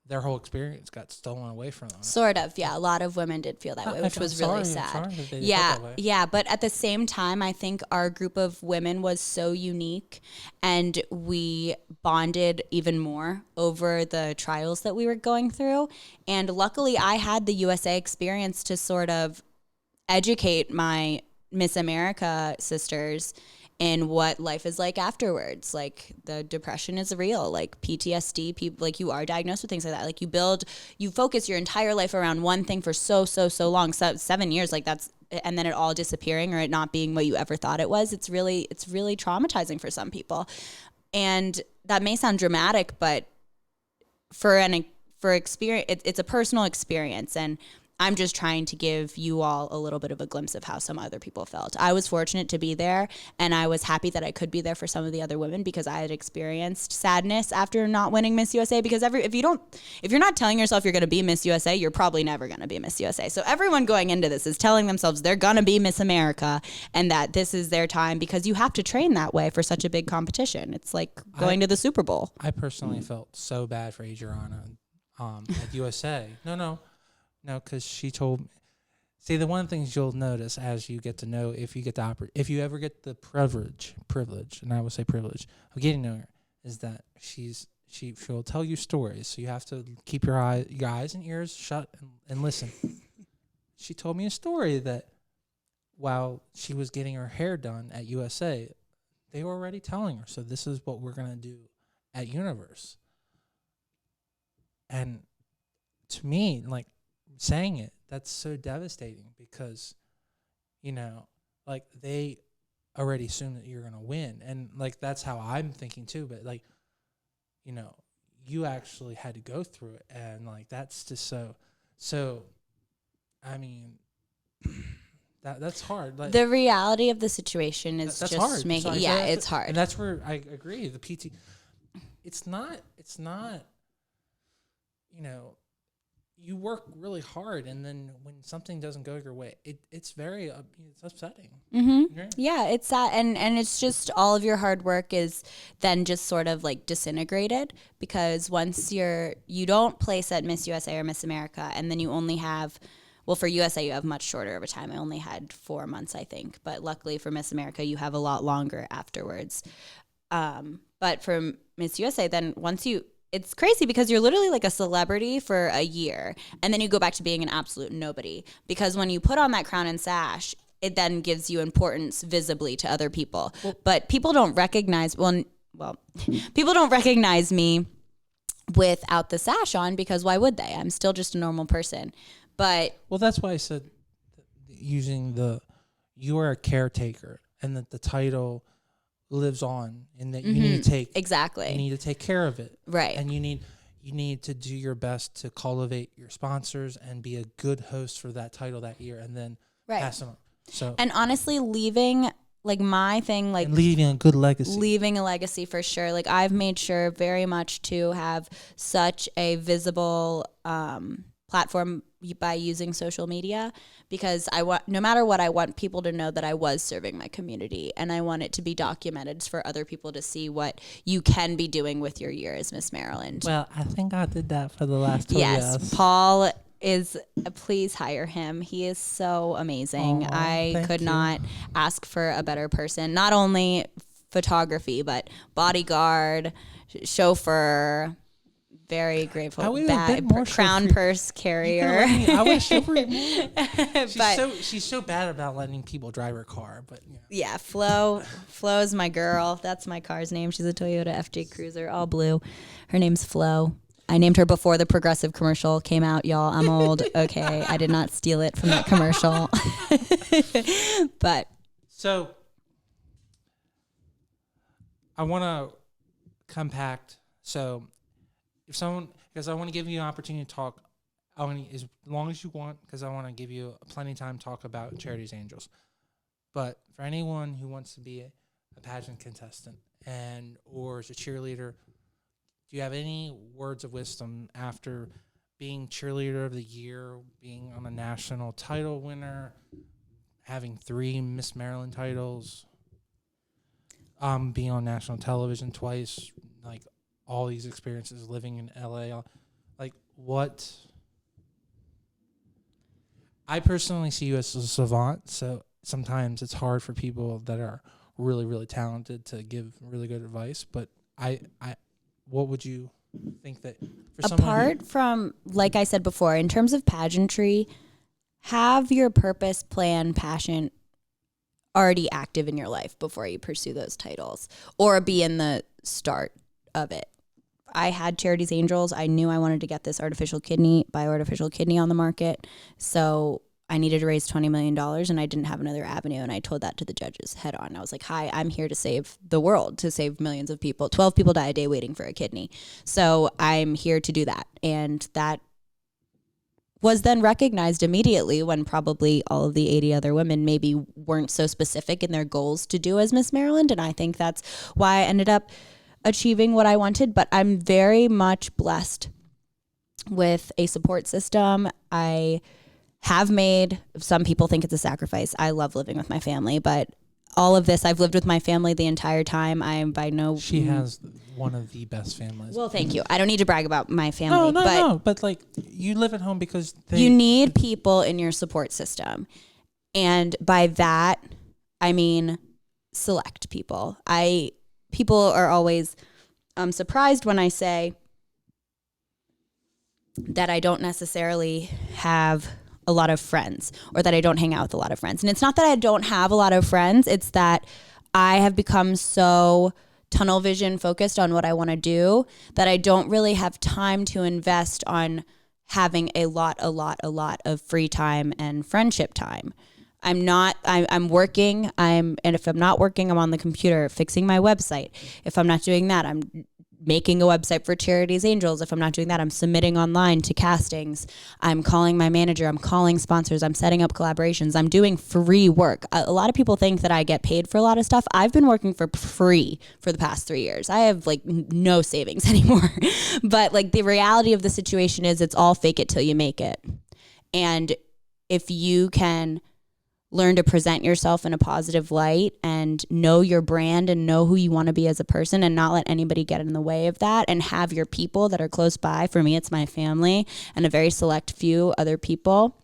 their whole experience got stolen away from them. Sort of, yeah. A lot of women did feel that way, which was really sad. Yeah. But at the same time, I think our group of women was so unique, and we bonded even more over the trials that we were going through. And luckily, I had the USA experience to sort of educate my Miss America sisters in what life is like afterwards. Like, the depression is real, like PTSD, people, like, you are diagnosed with things like that. Like, you focus your entire life around one thing for so long, 7 years, like that's, and then it all disappearing or it not being what you ever thought it was. It's really traumatizing for some people. And that may sound dramatic, but for experience, it's a personal experience. And I'm just trying to give you all a little bit of a glimpse of how some other people felt. I was fortunate to be there, and I was happy that I could be there for some of the other women, because I had experienced sadness after not winning Miss USA. Because if you're not telling yourself you're going to be Miss USA, you're probably never going to be Miss USA. So everyone going into this is telling themselves they're going to be Miss America and that this is their time, because you have to train that way for such a big competition. It's like going to the Super Bowl. I personally felt so bad for Adrianna at USA. No, because she told me. See, the one thing you'll notice as you get to know, if you ever get the privilege, and I will say privilege, of getting to know her, is that she'll tell you stories. So you have to keep your eyes and ears shut and listen. She told me a story that while she was getting her hair done at USA, they were already telling her, so this is what we're going to do at Universe. And to me, like, saying it, that's so devastating, because, like, they already assume that you're going to win. And, like, that's how I'm thinking too. But, like, you actually had to go through it. And, like, that's just so, I mean, that's hard. Like, the reality of the situation is that's just hard. making, So it's hard. And that's where I agree. The PT, it's not, you work really hard, and then when something doesn't go your way, it's very it's upsetting. Mm-hmm. Yeah, it's sad, and it's just all of your hard work is then just sort of like disintegrated, because once you don't place at Miss USA or Miss America, and then you only have, well, for USA you have much shorter of a time. I only had 4 months, I think, but luckily for Miss America you have a lot longer afterwards. But for Miss USA, then it's crazy, because you're literally like a celebrity for a year, and then you go back to being an absolute nobody, because when you put on that crown and sash, it then gives you importance visibly to other people. But people don't recognize, people don't recognize me without the sash on, because why would they? I'm still just a normal person. But that's why I said you are a caretaker, and that the title lives on, and that you need to take you need to take care of it, right? And you need to do your best to cultivate your sponsors and be a good host for that title that year, and then pass it on. So, and honestly, leaving, like, my thing, like, and leaving a good legacy, leaving a legacy for sure. Like, I've made sure very much to have such a visible platform by using social media, because no matter what, I want people to know that I was serving my community, and I want it to be documented for other people to see what you can be doing with your year as Miss Maryland. Well, I think I did that for the last 2 years. Yes, Paul is, please hire him. He is so amazing. I could not ask for a better person. Not only photography, but bodyguard, chauffeur. Very grateful. Crown purse carrier. I wish she's so bad about letting people drive her car, but yeah, Flo is my girl. That's my car's name. She's a Toyota FJ Cruiser, all blue. Her name's Flo. I named her before the Progressive commercial came out, y'all. I'm old. Okay, I did not steal it from that commercial. But so I want to compact. So if someone, because I want to give you an opportunity to talk, as long as you want, because I want to give you plenty of time to talk about Charities Angels. but for anyone who wants to be a pageant contestant or as a cheerleader, do you have any words of wisdom after being cheerleader of the year, being on a national title winner, having 3 Miss Maryland titles, being on national television twice, like all these experiences living in LA, like what? I personally see you as a savant, so sometimes it's hard for people that are really, really talented to give really good advice. But what would you think that for someone apart from, like I said before, in terms of pageantry, have your purpose, plan, passion already active in your life before you pursue those titles or be in the start of it. I had Charities Angels. I knew I wanted to get this artificial kidney on the market. So I needed to raise $20 million and I didn't have another avenue. And I told that to the judges head on. I was like, hi, I'm here to save the world, to save millions of people. 12 people die a day waiting for a kidney. So I'm here to do that. And that was then recognized immediately when probably all of the 80 other women maybe weren't so specific in their goals to do as Miss Maryland. And I think that's why I ended up achieving what I wanted. But I'm very much blessed with a support system. I have made, some people think it's a sacrifice. I love living with my family, but all of this, I've lived with my family the entire time. I am by no... She has one of the best families. Well, thank you. I don't need to brag about my family. No. But like, you live at home because you need people in your support system. And by that, I mean select people. People are always surprised when I say that I don't necessarily have a lot of friends or that I don't hang out with a lot of friends. And it's not that I don't have a lot of friends. It's that I have become so tunnel vision focused on what I want to do that I don't really have time to invest on having a lot of free time and friendship time. I'm working, and if I'm not working, I'm on the computer fixing my website. If I'm not doing that, I'm making a website for Charities Angels. If I'm not doing that, I'm submitting online to castings. I'm calling my manager. I'm calling sponsors. I'm setting up collaborations. I'm doing free work. A lot of people think that I get paid for a lot of stuff. I've been working for free for the past 3 years. I have like no savings anymore. But like the reality of the situation is it's all fake it till you make it. And if you can learn to present yourself in a positive light and know your brand and know who you want to be as a person and not let anybody get in the way of that and have your people that are close by. For me, it's my family and a very select few other people.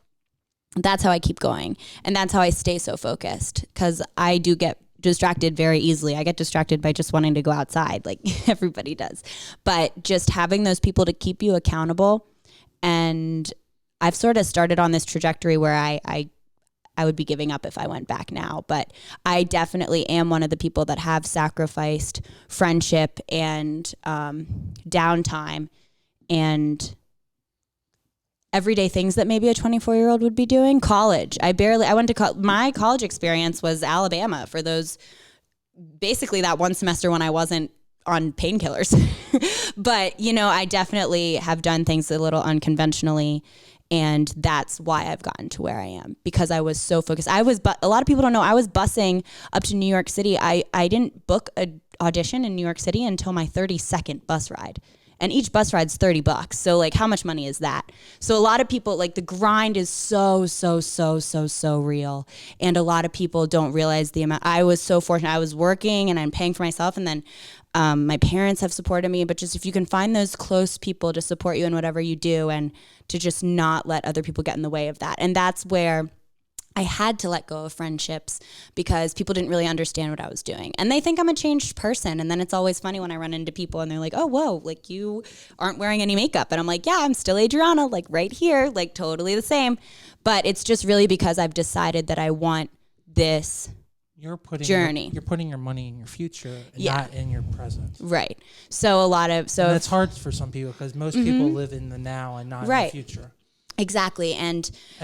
That's how I keep going. And that's how I stay so focused, because I do get distracted very easily. I get distracted by just wanting to go outside like everybody does. But just having those people to keep you accountable. And I've sort of started on this trajectory where I would be giving up if I went back now. But I definitely am one of the people that have sacrificed friendship and downtime and everyday things that maybe a 24-year-old would be doing. College. I went to my college experience was Alabama for basically that one semester when I wasn't on painkillers. But, I definitely have done things a little unconventionally. And that's why I've gotten to where I am, because I was so focused. A lot of people don't know, I was busing up to New York City. I didn't book an audition in New York City until my 32nd bus ride. And each bus ride's $30. So like, how much money is that? So a lot of people, like, the grind is so real. And a lot of people don't realize the amount. I was so fortunate. I was working and I'm paying for myself. And then my parents have supported me. But just if you can find those close people to support you in whatever you do and to just not let other people get in the way of that. And that's where I had to let go of friendships, because people didn't really understand what I was doing. And they think I'm a changed person. And then it's always funny when I run into people and they're like, oh, whoa, like you aren't wearing any makeup. And I'm like, yeah, I'm still Adrianna, like right here, like totally the same. But it's just really because I've decided that I want this journey. You're putting your money in your future and not in your present. Right. So and that's hard for some people, because most people live in the now and not in the future. Exactly.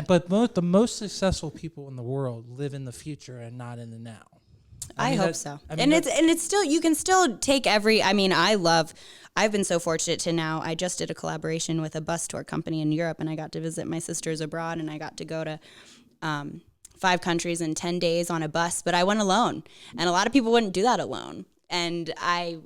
But the most successful people in the world live in the future and not in the now. I hope so. It's still, you can still take I've been so fortunate to now, I just did a collaboration with a bus tour company in Europe, and I got to visit my sisters abroad, and I got to go to 5 countries in 10 days on a bus, but I went alone. And a lot of people wouldn't do that alone. And I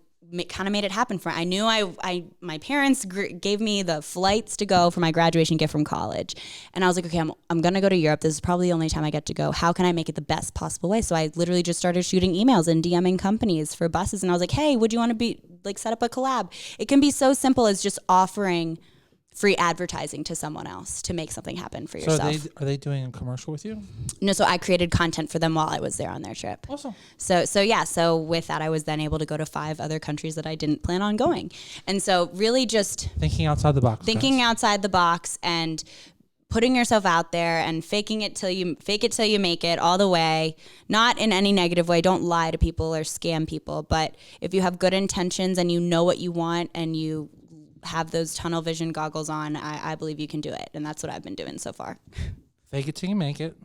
kind of made it happen I knew my parents gave me the flights to go for my graduation gift from college. And I was like, okay, I'm going to go to Europe. This is probably the only time I get to go. How can I make it the best possible way? So I literally just started shooting emails and DMing companies for buses. And I was like, hey, would you want to set up a collab? It can be so simple as just offering free advertising to someone else to make something happen for yourself. So are they doing a commercial with you? No, so I created content for them while I was there on their trip. Awesome. So with that, I was then able to go to 5 other countries that I didn't plan on going. And so really just thinking outside the box. Outside the box and putting yourself out there and fake it till you make it all the way, not in any negative way. Don't lie to people or scam people. But if you have good intentions and you know what you want and you have those tunnel vision goggles on, I believe you can do it. And that's what I've been doing so far. Fake it till you make it.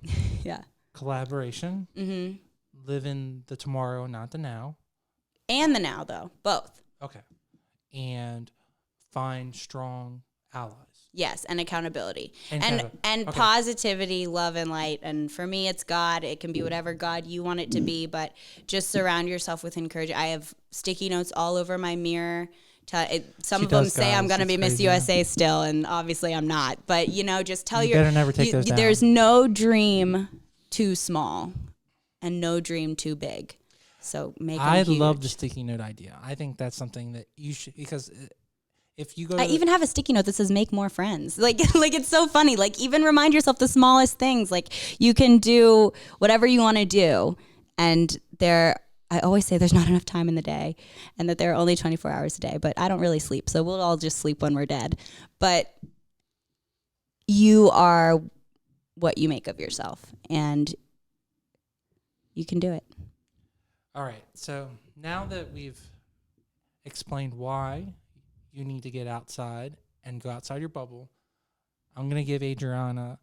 Yeah. Collaboration. Mm-hmm. Live in the tomorrow, not the now. And the now, though. Both. Okay. And find strong allies. Yes, and accountability. And okay. Positivity, love, and light. And for me, it's God. It can be whatever God you want it to be, but just surround yourself with encouragement. I have sticky notes all over my mirror. Some of them say I'm going to be Miss USA still, and obviously I'm not. But, just tell you better never take those down. There's no dream too small and no dream too big. So make them huge. I love the sticky note idea. I think that's something that you should, because if you go I even have a sticky note that says make more friends. Like it's so funny. Like even remind yourself the smallest things. Like you can do whatever you want to do. And I always say there's not enough time in the day and that there are only 24 hours a day, but I don't really sleep. So we'll all just sleep when we're dead. But you are what you make of yourself and you can do it. All right. So now that we've explained why you need to get outside and go outside your bubble, I'm going to give Adrianna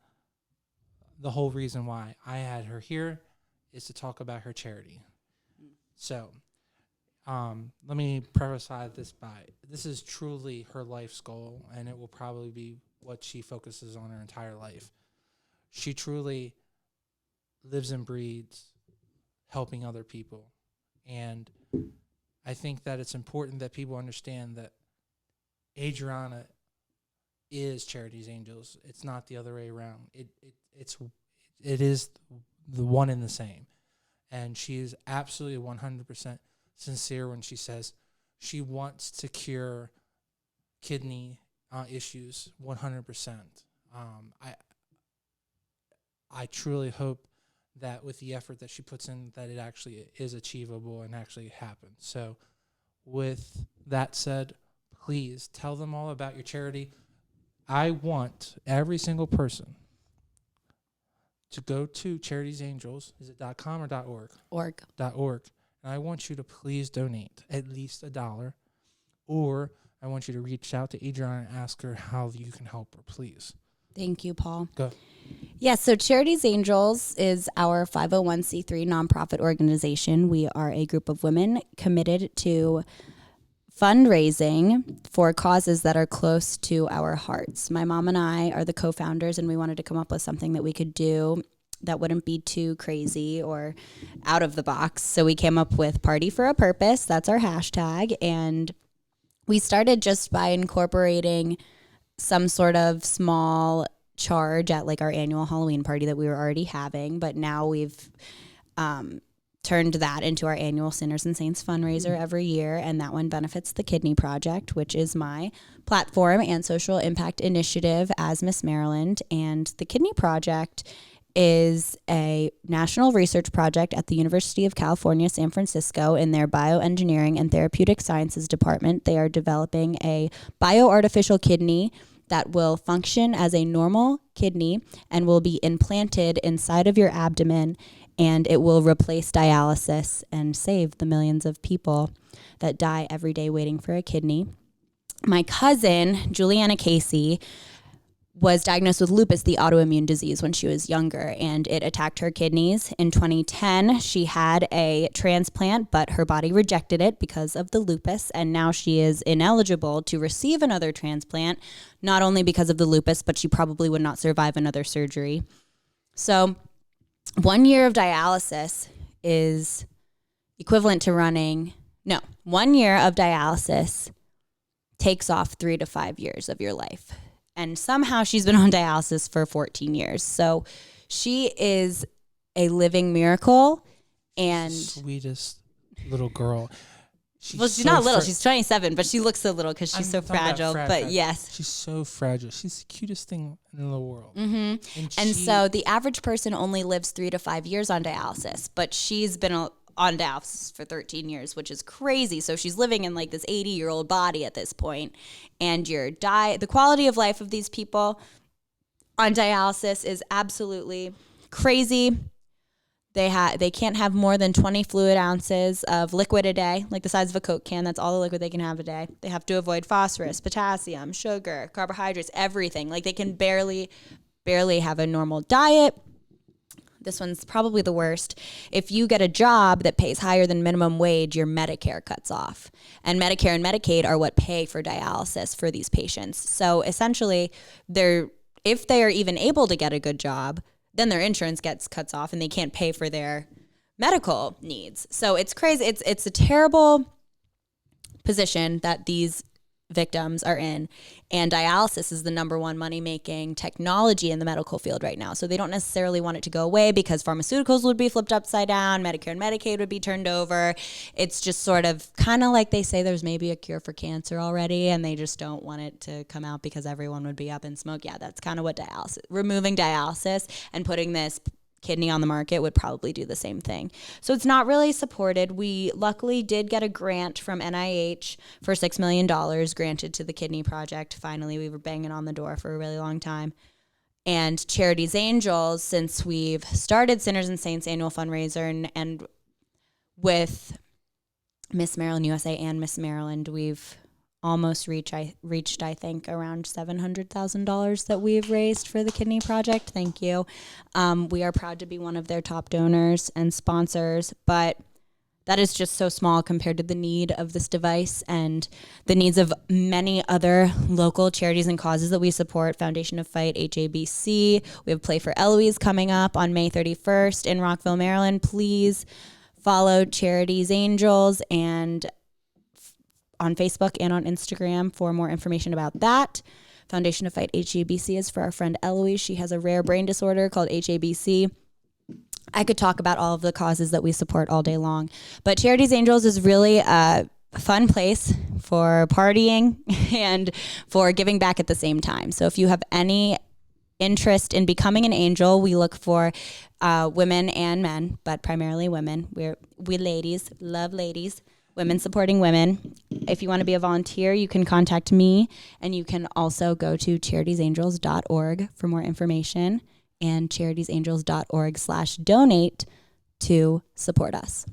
the whole reason why I had her here is to talk about her charity. So, let me preface this by, this is truly her life's goal, and it will probably be what she focuses on her entire life. She truly lives and breathes helping other people. And I think that it's important that people understand that Adrianna is Charities Angels. It's not the other way around. It is the one and the same. And she is absolutely 100% sincere when she says she wants to cure kidney issues 100%. I truly hope that with the effort that she puts in, that it actually is achievable and actually happens. So with that said, please tell them all about your charity. I want every single person to go to Charities Angels. Is it .com or .org? .org. And I want you to please donate at least $1, or I want you to reach out to Adrianna and ask her how you can help her, please. Thank you, Paul. Go. Yeah, so Charities Angels is our 501c3 nonprofit organization. We are a group of women committed to fundraising for causes that are close to our hearts. My mom and I are the co-founders, and we wanted to come up with something that we could do that wouldn't be too crazy or out of the box. So we came up with Party for a Purpose. That's our hashtag. And we started just by incorporating some sort of small charge at like our annual Halloween party that we were already having. But now we've turned that into our annual Sinners and Saints fundraiser every year, and that one benefits the Kidney Project, which is my platform and social impact initiative as Miss Maryland. And the Kidney Project is a national research project at the University of California, San Francisco. In their bioengineering and therapeutic sciences department, they are developing a bioartificial kidney that will function as a normal kidney and will be implanted inside of your abdomen, and it will replace dialysis and save the millions of people that die every day waiting for a kidney. My cousin, Juliana Casey, was diagnosed with lupus, the autoimmune disease, when she was younger, and it attacked her kidneys. In 2010, she had a transplant, but her body rejected it because of the lupus, and now she is ineligible to receive another transplant, not only because of the lupus, but she probably would not survive another surgery. So 1 year of dialysis is equivalent to running. No, 1 year of dialysis takes off 3 to 5 years of your life. And somehow she's been on dialysis for 14 years. So she is a living miracle. And sweetest little girl. She's so not little. She's 27, but she looks so little because she's so fragile. But yes. She's so fragile. She's the cutest thing in the world. Mm-hmm. And so the average person only lives 3 to 5 years on dialysis, but she's been on dialysis for 13 years, which is crazy. So she's living in like this 80-year-old body at this point. And the quality of life of these people on dialysis is absolutely crazy. They can't have more than 20 fluid ounces of liquid a day, like the size of a Coke can. That's all the liquid they can have a day. They have to avoid phosphorus, potassium, sugar, carbohydrates, everything. Like they can barely have a normal diet. This one's probably the worst. If you get a job that pays higher than minimum wage, your Medicare cuts off. And Medicare and Medicaid are what pay for dialysis for these patients. So essentially, if they are even able to get a good job, then their insurance gets cuts off and they can't pay for their medical needs. So it's crazy. It's a terrible position that these victims are in. And dialysis is the number one money-making technology in the medical field right now. So they don't necessarily want it to go away because pharmaceuticals would be flipped upside down, Medicare and Medicaid would be turned over. It's just sort of kind of like they say there's maybe a cure for cancer already, and they just don't want it to come out because everyone would be up in smoke. Yeah, that's kind of what removing dialysis and putting this kidney on the market would probably do the same thing. So it's not really supported. We luckily did get a grant from NIH for $6 million granted to the Kidney Project. Finally, we were banging on the door for a really long time. And Charities Angels, since we've started Sinners and Saints annual fundraiser and with Miss Maryland USA and Miss Maryland, we've almost reached, I think, around $700,000 that we've raised for the Kidney Project. Thank you. We are proud to be one of their top donors and sponsors, but that is just so small compared to the need of this device and the needs of many other local charities and causes that we support. Foundation of Fight, HABC. We have Play for Eloise coming up on May 31st in Rockville, Maryland. Please follow Charities Angels and on Facebook and on Instagram for more information about that. Foundation of Fight HABC is for our friend Eloise. She has a rare brain disorder called HABC. I could talk about all of the causes that we support all day long. But Charities Angels is really a fun place for partying and for giving back at the same time. So if you have any interest in becoming an angel, we look for women and men, but primarily women. We ladies, love ladies. Women supporting women. If you want to be a volunteer, you can contact me, and you can also go to charitiesangels.org for more information and charitiesangels.org/donate to support us.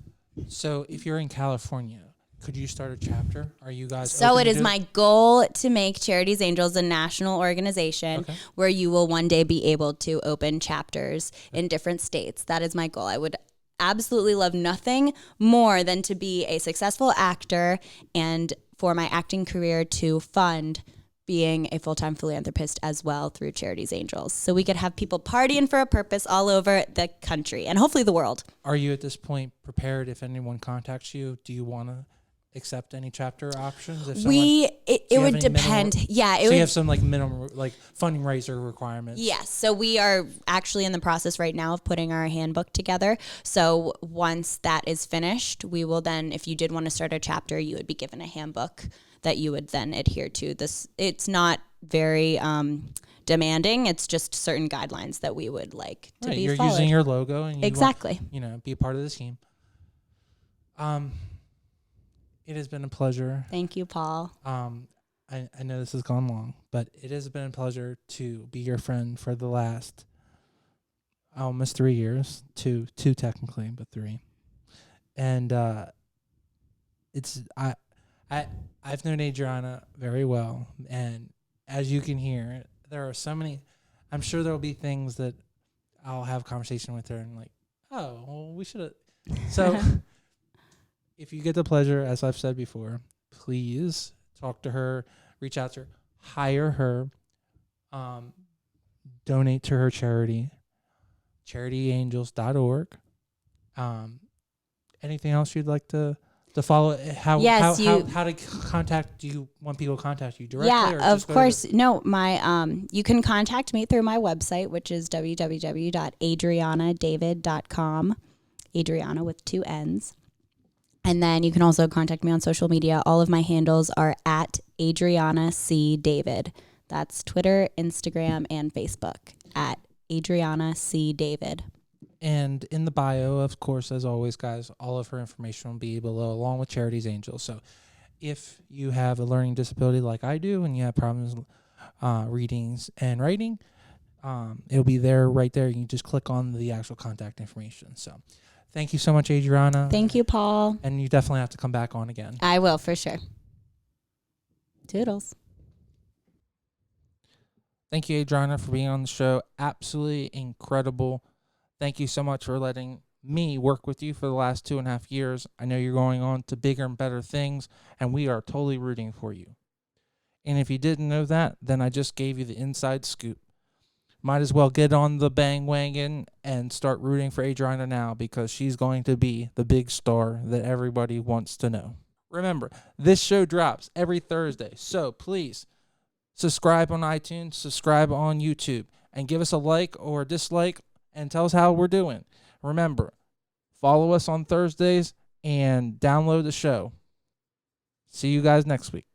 So if you're in California, could you start a chapter? Are you guys So it is my goal to make Charities Angels a national organization where you will one day be able to open chapters in different states. That is my goal. I would absolutely love nothing more than to be a successful actor and for my acting career to fund being a full-time philanthropist as well through Charities Angels. So we could have people partying for a purpose all over the country and hopefully the world. Are you at this point prepared if anyone contacts you? Do you want to accept any chapter options? If it would depend. You have some minimum fundraiser requirements. Yes. So we are actually in the process right now of putting our handbook together. So once that is finished, we will then, if you did want to start a chapter, you would be given a handbook that you would then adhere to. It's not very demanding. It's just certain guidelines that we would like to be followed. You're using your logo and you exactly. Be a part of the team. It has been a pleasure. Thank you, Paul. I know this has gone long, but it has been a pleasure to be your friend for the last almost 3 years. Two technically, but 3. And I've known Adrianna very well, and as you can hear, there are so many. I'm sure there will be things that I'll have a conversation with her and we should have. So. If you get the pleasure, as I've said before, please talk to her, reach out to her, hire her, donate to her charity, charityangels.org. Anything else you'd like to follow? How to contact? Do you want people to contact you directly? Yeah, or of course. No, you can contact me through my website, which is www.adriannadavid.com. Adrianna with 2 N's. And then you can also contact me on social media. All of my handles are at Adrianna C. David. That's Twitter, Instagram, and Facebook at Adrianna C. David. And in the bio, of course, as always, guys, all of her information will be below, along with Charities Angels. So if you have a learning disability like I do and you have problems readings and writing, it'll be there right there. You can just click on the actual contact information. So thank you so much, Adrianna. Thank you, Paul. And you definitely have to come back on again. I will, for sure. Toodles. Thank you, Adrianna, for being on the show. Absolutely incredible. Thank you so much for letting me work with you for the last 2.5 years. I know you're going on to bigger and better things, and we are totally rooting for you. And if you didn't know that, then I just gave you the inside scoop. Might as well get on the bandwagon and start rooting for Adrianna now, because she's going to be the big star that everybody wants to know. Remember, this show drops every Thursday, so please subscribe on iTunes, subscribe on YouTube, and give us a like or a dislike and tell us how we're doing. Remember, follow us on Thursdays and download the show. See you guys next week.